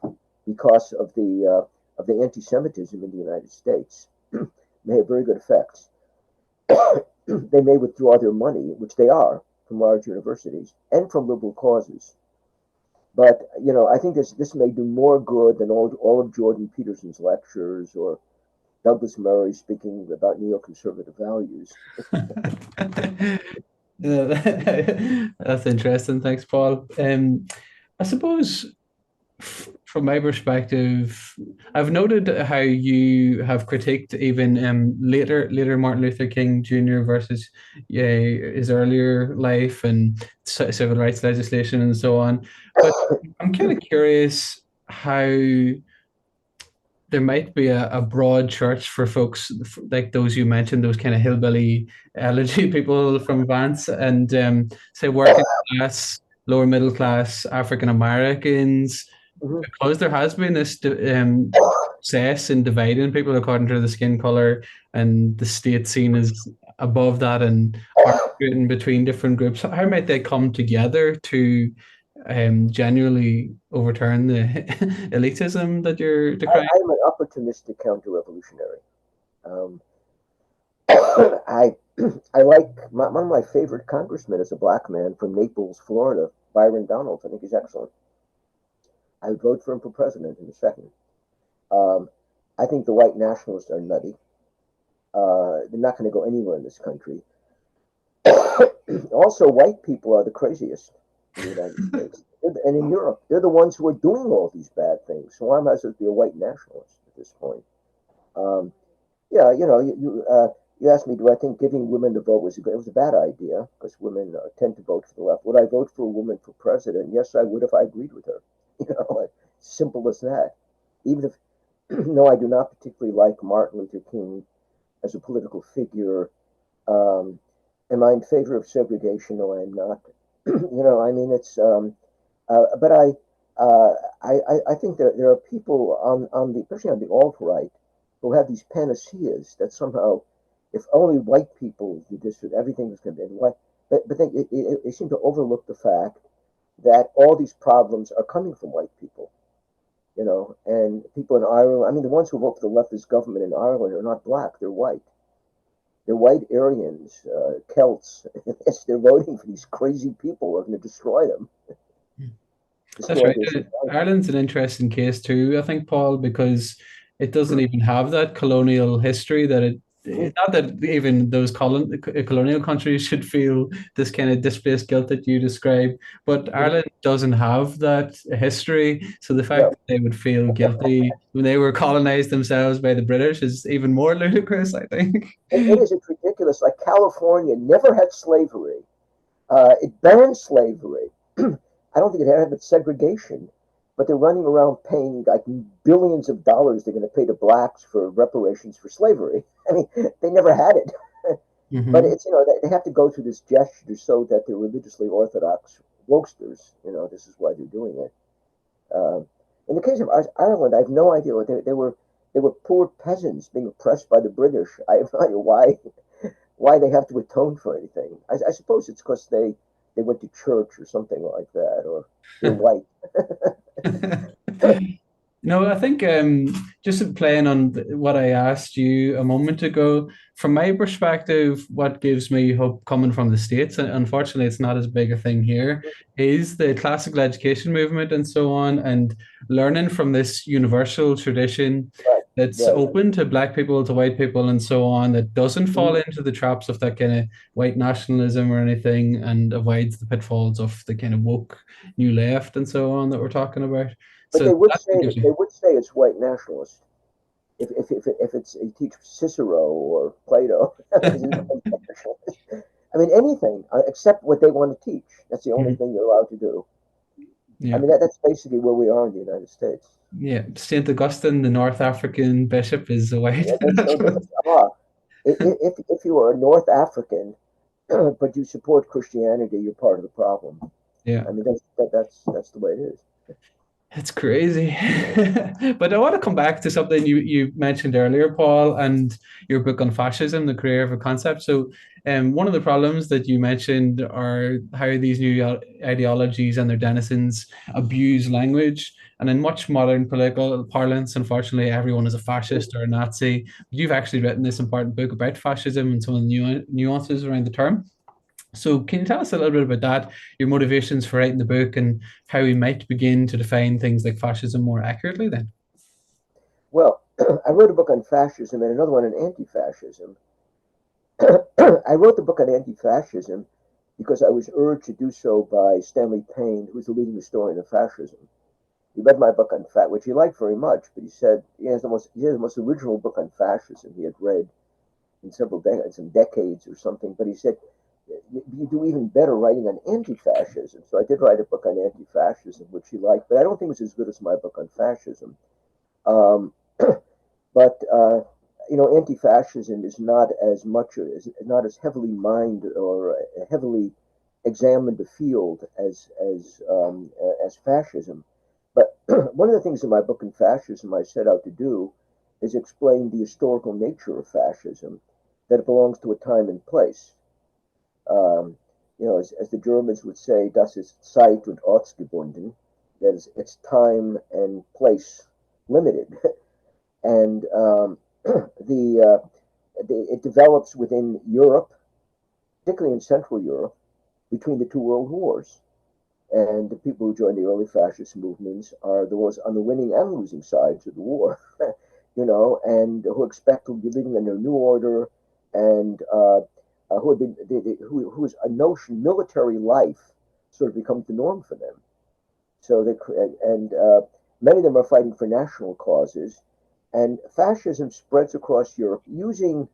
because of the anti-Semitism in the United States, may have very good effects. They may withdraw their money, which they are, from large universities and from liberal causes. But I think this may do more good than all of Jordan Peterson's lectures, or Douglas Murray speaking about neoconservative values. Yeah, that's interesting. Thanks, Paul. I suppose from my perspective, I've noted how you have critiqued even later Martin Luther King Jr. versus his earlier life and civil rights legislation and so on. But I'm kind of curious how there might be a broad church for folks like those you mentioned, those kind of hillbilly elegy people from Vance and say working class, lower middle class African Americans, Mhm. because there has been this success in dividing people according to the skin color, and the state seen as above that and arguing between different groups. How might they come together to genuinely overturn the elitism that you're decrying? I'm an opportunistic counter-revolutionary. Um, I I like one of my favorite congressmen is a black man from Naples, Florida, Byron Donalds. I think he's excellent. I would vote for him for president in a second. Um, I think the white nationalists are nutty. They're not going to go anywhere in this country. Also, white people are the craziest in the United States. And in Europe, they're the ones who are doing all these bad things. So why am I supposed to be a white nationalist at this point? Um, yeah, you asked me, do I think giving women the vote it was a bad idea, because women tend to vote for the left. Would I vote for a woman for president? Yes, I would if I agreed with her. Simple as that. Even if, no, I do not particularly like Martin Luther King as a political figure. Um, am I in favor of segregation? No, I am not. I mean, but I think that there are people on the, especially on the alt right, who have these panaceas that somehow, if only white people do this, everything is going to be white. But they seem to overlook the fact that all these problems are coming from white people. And people in Ireland. I mean, the ones who vote for the leftist government in Ireland are not black; they're white. They're white Aryans, Celts. Yes, they're voting for these crazy people who are going to destroy them, That's destroy right. their society. Ireland's an interesting case too, I think, Paul, because it doesn't even have that colonial history that Mhm. not that even those colonial countries should feel this kind of displaced guilt that you describe, but Mhm. Ireland doesn't have that history. So the fact No, that they would feel guilty when they were colonized themselves by the British is even more ludicrous, I think. it is. It's ridiculous. Like California never had slavery. It banned slavery. I don't think it had segregation, but they're running around paying like billions of dollars they're going to pay to blacks for reparations for slavery. I mean, they never had it. But Hmm. it's, they have to go through this gesture so that they're religiously orthodox wokesters. This is why they're doing it. Uh, In the case of Ireland, I have no idea what they were poor peasants being oppressed by the British. I have no idea why they have to atone for anything. I suppose it's because they went to church or something like that, or they're white. No, I think just playing on what I asked you a moment ago, from my perspective, what gives me hope coming from the States, and unfortunately it's not as big a thing here, is the classical education movement and so on, and learning from this universal tradition Right, that's right. open to Black people, to white people, and so on, that doesn't fall Mhm. into the traps of that kind of white nationalism or anything, and avoids the pitfalls of the kind of woke new left and so on that we're talking about. But So that gives they you. would say it's white nationalist if it's you teach Cicero or Plato. It's not white nationalist. I mean anything except what they want to teach. That's the only Mhm. thing you're allowed to do. I Yeah. mean that's basically where we are in the United States. Yeah. Saint Augustine, the North African bishop, is a white Yeah, that's no different. nationalist. If you are a North African, but you support Christianity, you're part of the problem. Yeah. I mean, that's the way it is. It's crazy. But I want to come back to something you mentioned earlier, Paul, and your book on fascism, the career of a concept. So, one of the problems that you mentioned are how these new ideologies and their denizens abuse language. And in much modern political parlance, unfortunately, everyone is a fascist or a Nazi. You've actually written this important book about fascism and some of the nuances around the term. So, can you tell us a little bit about that, your motivations for writing the book, and how we might begin to define things like fascism more accurately then? Well, I wrote a book on fascism and another one on anti-fascism. I wrote the book on anti-fascism because I was urged to do so by Stanley Payne, who's the leading historian of fascism. He read my book on fat, which he liked very much, but he said he has the most original book on fascism he had read in some decades or something. But he said you do even better writing on anti-fascism. So I did write a book on anti-fascism, which he liked, but I don't think it was as good as my book on fascism. Um, but anti-fascism is not as much is not as heavily mined or heavily examined a field as fascism. But one of the things in my book on fascism I set out to do is explain the historical nature of fascism, that it belongs to a time and place. Um, as the Germans would say, das ist Zeit und ortsgebunden, that is, it's time and place limited. And it develops within Europe, particularly in Central Europe, between the two world wars. And the people who join the early fascist movements are the ones on the winning and losing sides of the war, and who expect to be living in a new order, and whose a notion military life sort of becomes the norm for them. So many of them are fighting for national causes, and fascism spreads across Europe using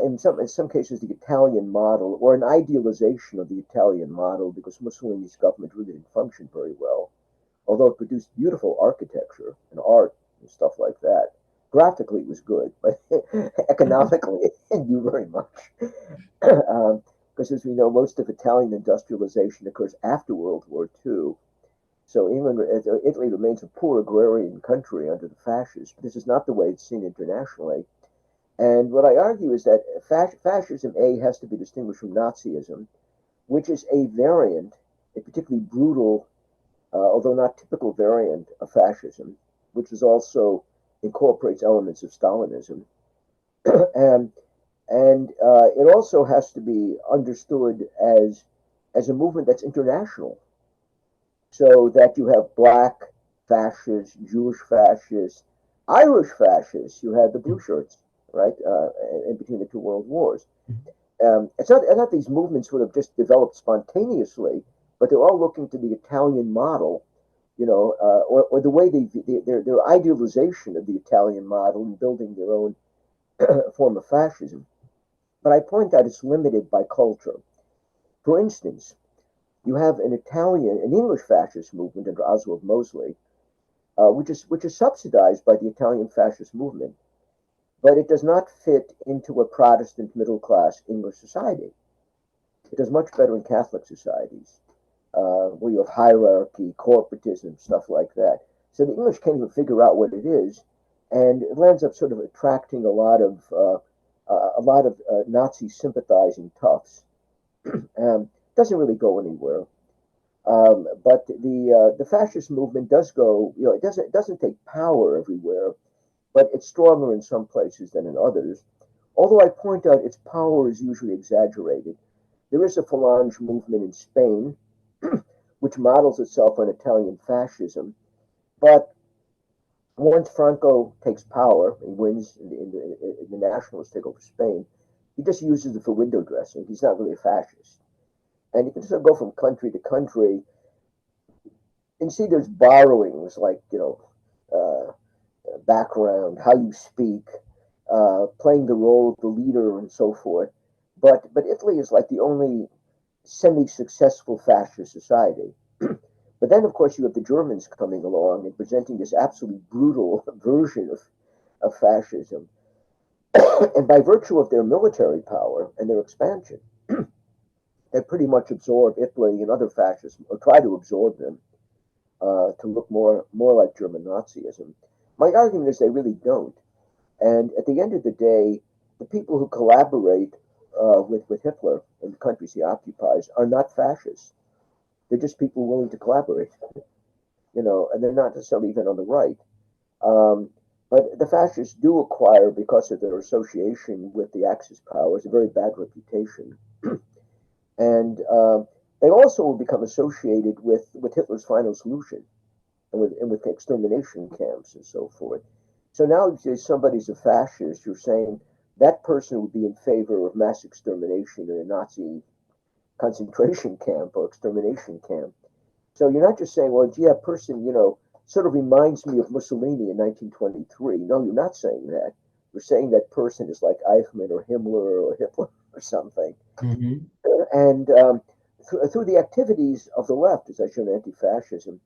in some cases, the Italian model or an idealization of the Italian model, because Mussolini's government really didn't function very well, although it produced beautiful architecture and art and stuff like that. Graphically, it was good, but economically, it didn't do very much. Because as we know, most of Italian industrialization occurs after World War II. So Italy remains a poor agrarian country under the fascists. But this is not the way it's seen internationally. And what I argue is that fascism, A, has to be distinguished from Nazism, which is a variant, a particularly brutal, although not typical variant of fascism, which is also incorporates elements of Stalinism. and it also has to be understood as a movement that's international, so that you have black fascists, Jewish fascists, Irish fascists. You had the blue shirts, right, in between the two world wars. It's not these movements would have just developed spontaneously, but they're all looking to the Italian model, or the way their idealization of the Italian model and building their own form of fascism. But I point out it's limited by culture. For instance, you have an English fascist movement under Oswald Mosley, which is subsidized by the Italian fascist movement, but it does not fit into a Protestant middle class English society. It does much better in Catholic societies, where you have hierarchy, corporatism, stuff like that. So the English can't even figure out what it is, and it ends up sort of attracting a lot of Nazi sympathizing toughs. Doesn't really go anywhere. But the fascist movement does go. It doesn't take power everywhere, but it's stronger in some places than in others. Although I point out its power is usually exaggerated. There is a Falange movement in Spain, which models itself on Italian fascism, but once Franco takes power, he wins in the nationalists take over Spain, he just uses it for window dressing. He's not really a fascist. And you can sort of go from country to country and see there's borrowings like, background, how you speak, playing the role of the leader and so forth. But Italy is like the only semi-successful fascist society. But then, of course, you have the Germans coming along and presenting this absolutely brutal version of fascism. And by virtue of their military power and their expansion, they pretty much absorb Italy and other fascists, or try to absorb them to look more like German Nazism. My argument is they really don't. And at the end of the day, the people who collaborate with Hitler in the countries he occupies are not fascists. They're just people willing to collaborate, and they're not necessarily even on the right. Um, but the fascists do acquire, because of their association with the Axis powers, a very bad reputation. And they also will become associated with Hitler's final solution and with extermination camps and so forth. So now, if somebody's a fascist, you're saying that person would be in favor of mass extermination in a Nazi concentration camp or extermination camp. So you're not just saying, well, gee, that person, sort of reminds me of Mussolini in 1923. No, you're not saying that. You're saying that person is like Eichmann or Himmler or Hitler or something. Mm-hmm. And through the activities of the left, as I showed anti-fascism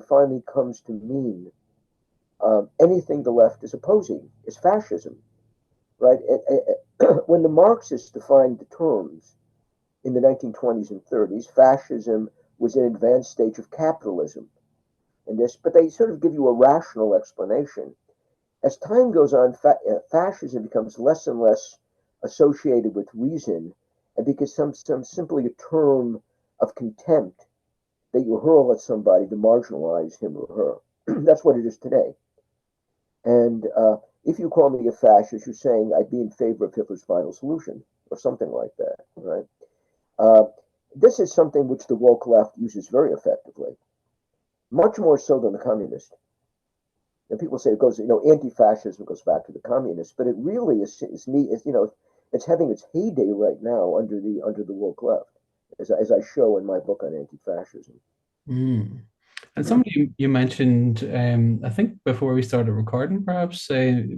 finally comes to mean anything the left is opposing is fascism, right? When the Marxists defined the terms in the 1920s and 30s, fascism was an advanced stage of capitalism. But they sort of give you a rational explanation. As time goes on, fascism becomes less and less associated with reason, and becomes simply a term of contempt that you hurl at somebody to marginalize him or her. That's what it is today. And if you call me a fascist, you're saying I'd be in favor of Hitler's final solution or something like that, right? This is something which the woke left uses very effectively, much more so than the communist. And people say it goes, anti-fascism goes back to the communists, but it really is it's having its heyday right now under the woke left, as I show in my book on anti-fascism. Mm. And somebody you mentioned, I think before we started recording, perhaps,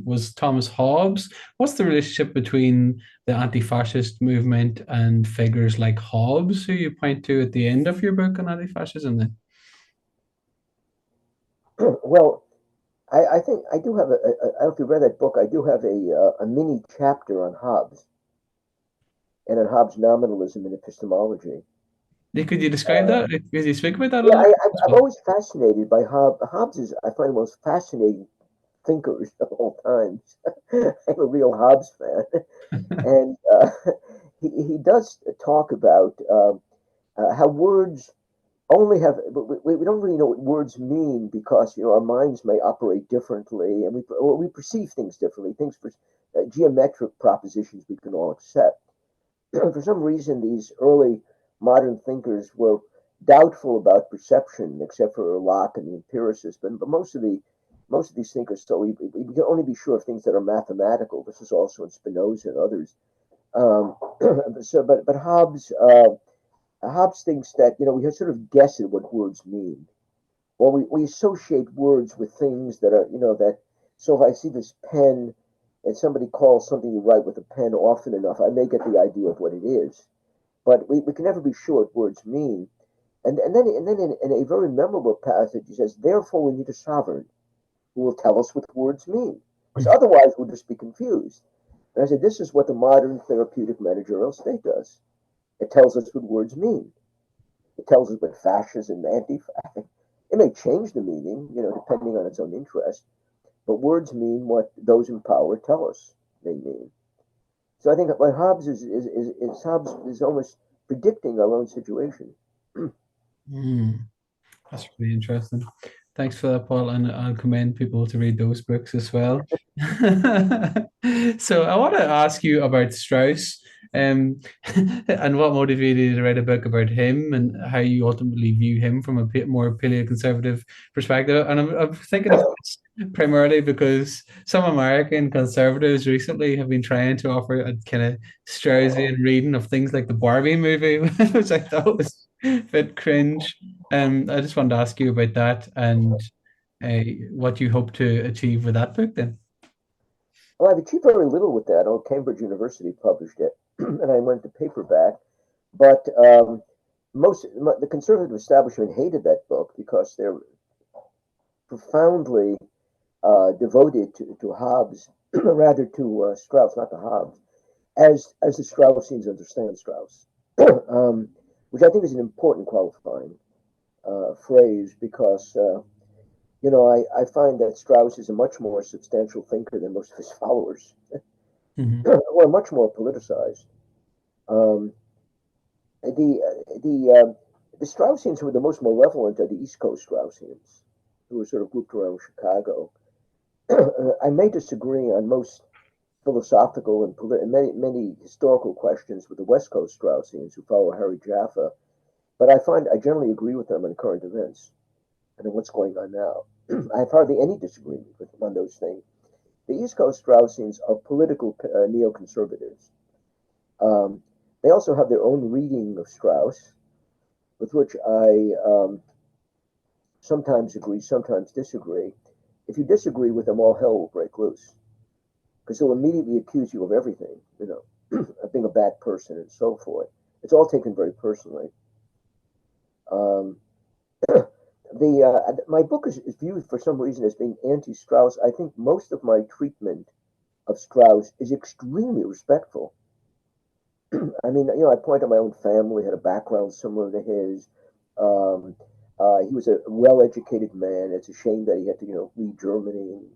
was Thomas Hobbes. What's the relationship between the anti-fascist movement and figures like Hobbes, who you point to at the end of your book on anti-fascism? Then, well, I think I do have I don't know if you read that book. I do have a mini chapter on Hobbes and on Hobbes' nominalism and epistemology. could you describe that? Could you speak about that a Yeah, little I'm bit? always fascinated by Hobbes. Hobbes is, I find, the most fascinating thinkers of all times. I'm a real Hobbes fan, and he does talk about how words only have we don't really know what words mean because our minds may operate differently and we perceive things differently. Things for geometric propositions we can all accept. For some reason, these early modern thinkers were doubtful about perception, except for Locke and the empiricists. But most of these thinkers, so we can only be sure of things that are mathematical. This is also in Spinoza and others. But Hobbes thinks that we sort of guess at what words mean, or we associate words with things that are that. So if I see this pen and somebody calls something you write with a pen often enough, I may get the idea of what it is. But we can never be sure what words mean. And then in a very memorable passage, he says, "Therefore, we need a sovereign who will tell us what words mean, because otherwise we'll just be confused." And I said, this is what the modern therapeutic managerial state does. It tells us what words mean. It tells us what fascism and anti-fascism. It may change the meaning, depending on its own interest, but words mean what those in power tell us they mean. So I think what Hobbes Hobbes is almost predicting our own situation. That's really interesting. Thanks for that, Paul, and I'll commend people to read those books as well. So I want to ask you about Strauss, and what motivated you to write a book about him, and how you ultimately view him from a more paleoconservative perspective. And I'm thinking of this primarily because some American conservatives recently have been trying to offer a kind of Straussian reading of things like the Barbie movie, which I thought was a bit cringe. I just wanted to ask you about that and what you hope to achieve with that book then. Well, I've achieved very little with that. Cambridge University published it, and I went to paperback. But the conservative establishment hated that book because they're profoundly devoted to Hobbes, rather to Strauss, not to Hobbes, as the Straussians understand Strauss, which I think is an important qualifying phrase because I find that Strauss is a much more substantial thinker than most of his followers, or much more politicized. The Straussians who were the most malevolent are the East Coast Straussians, who were sort of grouped around Chicago. I may disagree on most philosophical and many historical questions with the West Coast Straussians who follow Harry Jaffa, but I generally agree with them on current events and on what's going on now. I have hardly any disagreement with them on those things. The East Coast Straussians are political neoconservatives. They also have their own reading of Strauss, with which I sometimes agree, sometimes disagree. If you disagree with them, all hell will break loose, because they'll immediately accuse you of everything, of being a bad person and so forth. It's all taken very personally. My book is viewed for some reason as being anti-Strauss. I think most of my treatment of Strauss is extremely respectful. I mean, I point out my own family had a background similar to his. He was a well-educated man. It's a shame that he had to, leave Germany and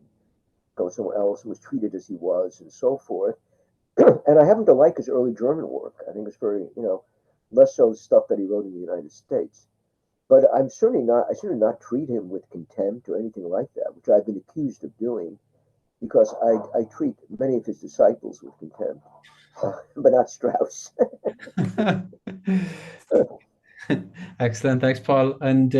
go somewhere else and was treated as he was and so forth. And I happen to like his early German work. I think it's very, less so stuff that he wrote in the United States. But I certainly not treat him with contempt or anything like that, which I've been accused of doing, because I treat many of his disciples with contempt, but not Strauss. Excellent. Thanks, Paul. And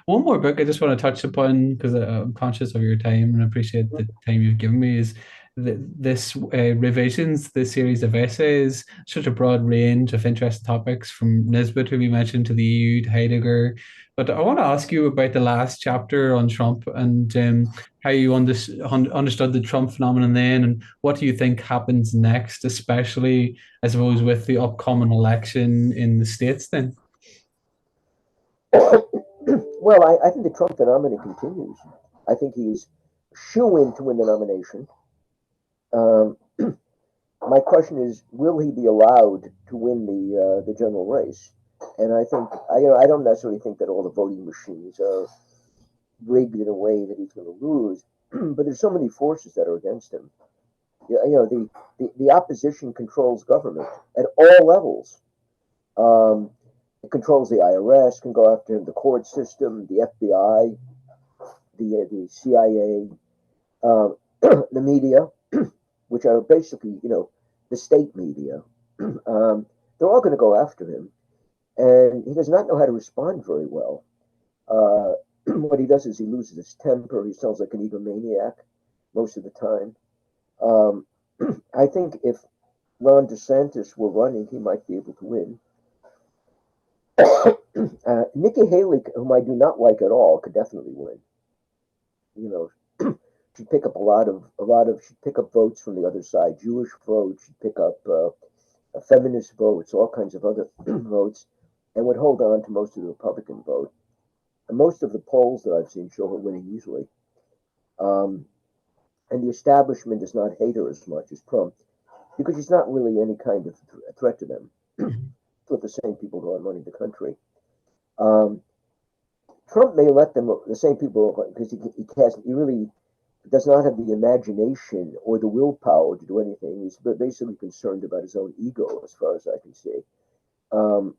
one more book I just want to touch upon, because I'm conscious of your time and appreciate the time you've given me, is this Revisions, this series of essays, such a broad range of interesting topics from Nisbet, who we mentioned, to the EU, to Heidegger. But I want to ask you about the last chapter on Trump and how you understood the Trump phenomenon then, and what do you think happens next, especially, I suppose, with the upcoming election in the States then? Well, I think the Trump phenomenon continues. I think he's shoo-in to win the nomination. My question is, will he be allowed to win the general race? And I think I don't necessarily think that all the voting machines are rigged in a way that he's going to lose, but there's so many forces that are against him. The opposition controls government at all levels. It controls the IRS, can go after him, the court system, the FBI, the CIA, the media, which are basically, the state media. They're all going to go after him, and he does not know how to respond very well. What he does is he loses his temper. He sounds like an egomaniac most of the time. I think if Ron DeSantis were running, he might be able to win. Nikki Haley, whom I do not like at all, could definitely win. She'd pick up she'd pick up votes from the other side, Jewish votes, she'd pick up feminist votes, all kinds of other votes, and would hold on to most of the Republican vote. And most of the polls that I've seen show her winning easily. And the establishment does not hate her as much as Trump, because she's not really any kind of threat to them. With the same people who are running the country. Trump may let them, the same people, because he really does not have the imagination or the willpower to do anything. He's basically concerned about his own ego, as far as I can see. Um,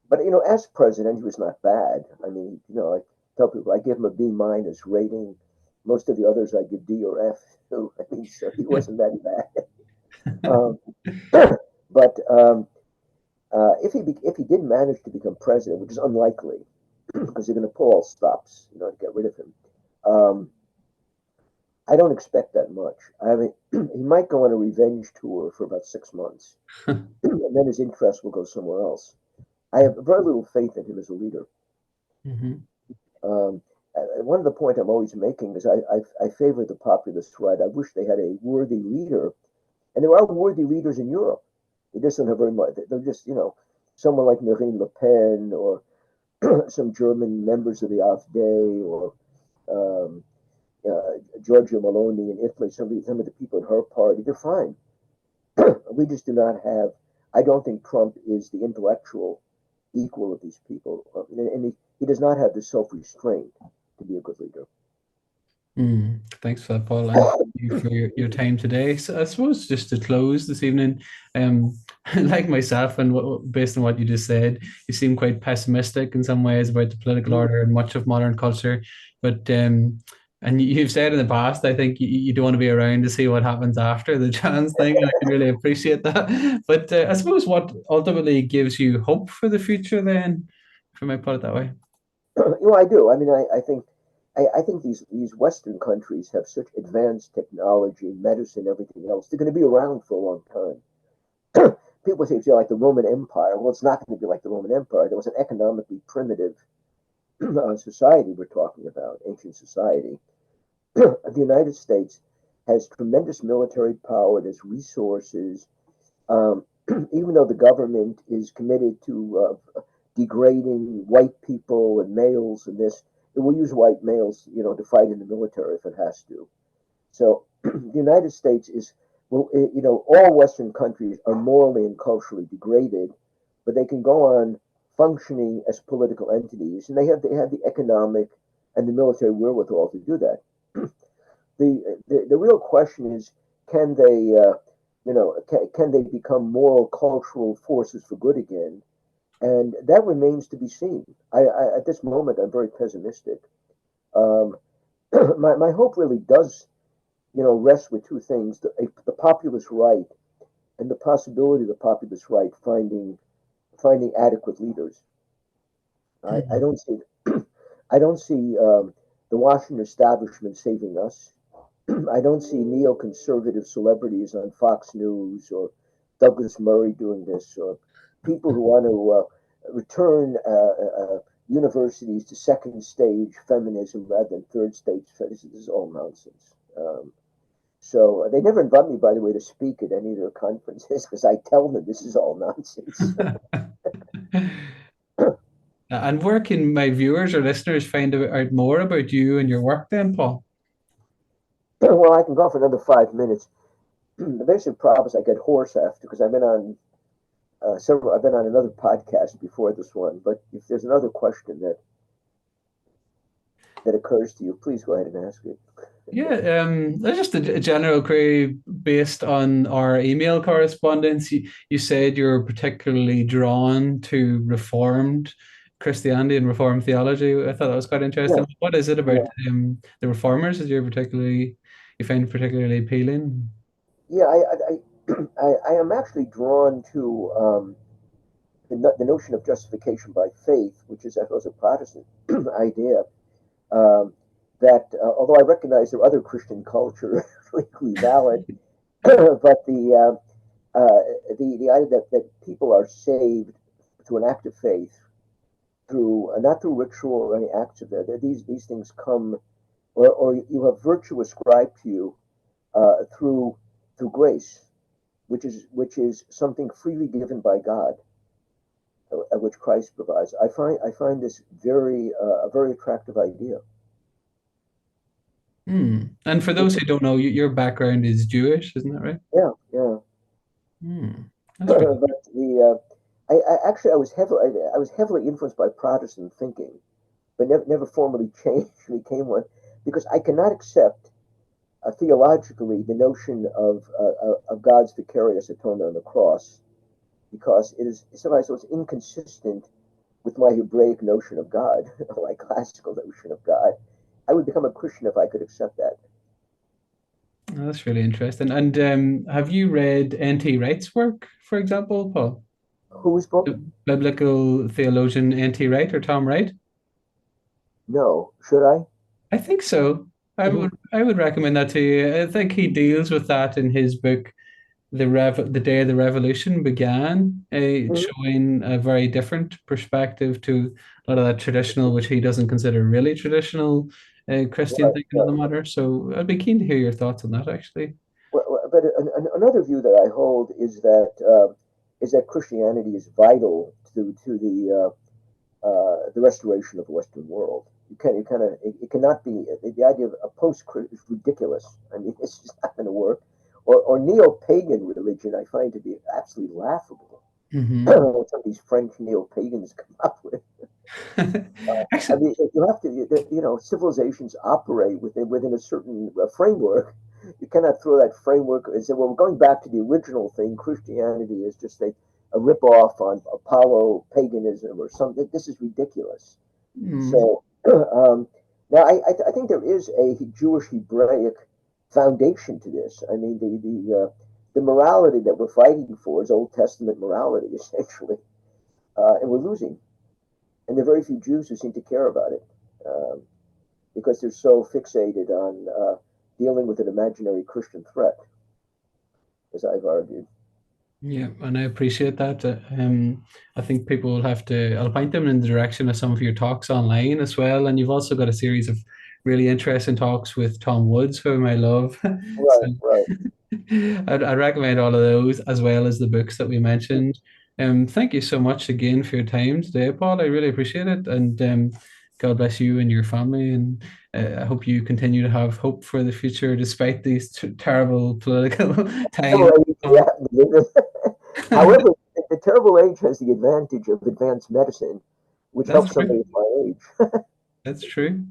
but as president, he was not bad. I mean, I tell people I give him a B minus rating. Most of the others I give D or F. So, I mean, so he wasn't that bad. Um, but if he did manage to become president, which is unlikely, because they're going to pull all stops, to get rid of him. I don't expect that much. I mean, he might go on a revenge tour for about 6 months, and then his interest will go somewhere else. I have very little faith in him as a leader. Mm-hmm. One of the points I'm always making is I favor the populist right. I wish they had a worthy leader, and there are worthy leaders in Europe. They just don't have very much. They're just, someone like Marine Le Pen or some German members of the AfD or um, Giorgia Meloni in Italy, some of the people in her party, they're fine. We just do not have, I don't think Trump is the intellectual equal of these people. And he does not have the self-restraint to be a good leader. Thanks for that, Paul, and thank you for your time today. So I suppose just to close this evening, like myself, and based on what you just said, you seem quite pessimistic in some ways about the political order and much of modern culture. But and you've said in the past, I think you don't want to be around to see what happens after the trans thing. And I can really appreciate that. But I suppose what ultimately gives you hope for the future, then, if I might put it that way. I do. I mean, I think these Western countries have such advanced technology, medicine, everything else. They're going to be around for a long time. People say it's like the Roman Empire. Well, it's not going to be like the Roman Empire. There was an economically primitive society we're talking about, ancient society. The United States has tremendous military power. It has resources. Um, Even though the government is committed to degrading white people and males and this, it will use white males, to fight in the military if it has to. So the United States is, well, all Western countries are morally and culturally degraded, but they can go on functioning as political entities, and they have the economic and the military wherewithal to do that. The real question is, can they, can they become moral cultural forces for good again? And that remains to be seen. At this moment, I'm very pessimistic. Um, my hope really does, rest with two things: the populist right and the possibility of the populist right finding adequate leaders. I don't see I don't see the Washington establishment saving us. I don't see neoconservative celebrities on Fox News or Douglas Murray doing this, or people who want to return universities to second stage feminism rather than third stage feminism. This is all nonsense. So they never invite me, by the way, to speak at any of their conferences because I tell them this is all nonsense. And where can my viewers or listeners find out more about you and your work then, Paul? Well, I can go for another 5 minutes. The basic problem is I get hoarse after because I've been on several. I've been on another podcast before this one. But if there's another question that occurs to you, please go ahead and ask it. Yeah, that's just a general query based on our email correspondence. You said you're particularly drawn to Reformed Christianity and Reformed theology. I thought that was quite interesting. Yeah, What is it about yeah, the Reformers that you find particularly appealing? yeah. I am actually drawn to the notion of justification by faith, which is, I suppose, a Protestant idea. Um, that although I recognize there are other Christian culture equally valid, but the idea that people are saved through an act of faith, through not through ritual or any acts of that. These things come, or you have virtue ascribed to you through grace, which is something freely given by God, which Christ provides. I find this a very attractive idea. And for those who don't know, your background is Jewish, isn't that right? Yeah, yeah. That's great. But I actually I was heavily influenced by Protestant thinking. but never formally changed, became one, because I cannot accept theologically the notion of God's vicarious atonement on the cross, because it is sometimes so it's inconsistent with my Hebraic notion of God, my classical notion of God. I would become a Christian if I could accept that. Oh, that's really interesting. And have you read N.T. Wright's work, for example, Paul? Whose book? The biblical theologian N.T. Wright or Tom Wright? No. Should I? I think so. Mm-hmm. I would recommend that to you. I think he deals with that in his book, the day the revolution began, Mm-hmm. showing a very different perspective to a lot of that traditional, which he doesn't consider really traditional Christian Right, thinking on the right. matter. So I'd be keen to hear your thoughts on that, actually. But another view that I hold is that Christianity is vital to the restoration of the Western world. You kind of it cannot be the idea of a post is ridiculous. I mean, it's just not going to work. Or neo-pagan religion, I find to be absolutely laughable. Hmm. What some of these French neo-pagans come up with. I Actually, mean, you have to, civilizations operate within a certain framework. You cannot throw that framework and say, well, we're going back to the original thing. Christianity is just a rip-off on Apollo paganism or something. This is ridiculous. mm, So now I think there is a Jewish Hebraic foundation to this. I mean, the morality that we're fighting for is Old Testament morality, essentially, and we're losing. And there are very few Jews who seem to care about it because they're so fixated on dealing with an imaginary Christian threat, as I've argued. yeah, and I appreciate that. I think people will have to, I'll point them in the direction of some of your talks online as well. And you've also got a series of really interesting talks with Tom Woods, whom I love. So Right, right. I'd recommend all of those as well as the books that we mentioned. Thank you so much again for your time today, Paul. I really appreciate it. And God bless you and your family. And I hope you continue to have hope for the future despite these terrible political times. Terrible age, yeah. However, the terrible age has the advantage of advanced medicine, which That's helps true. somebody of my age. That's true.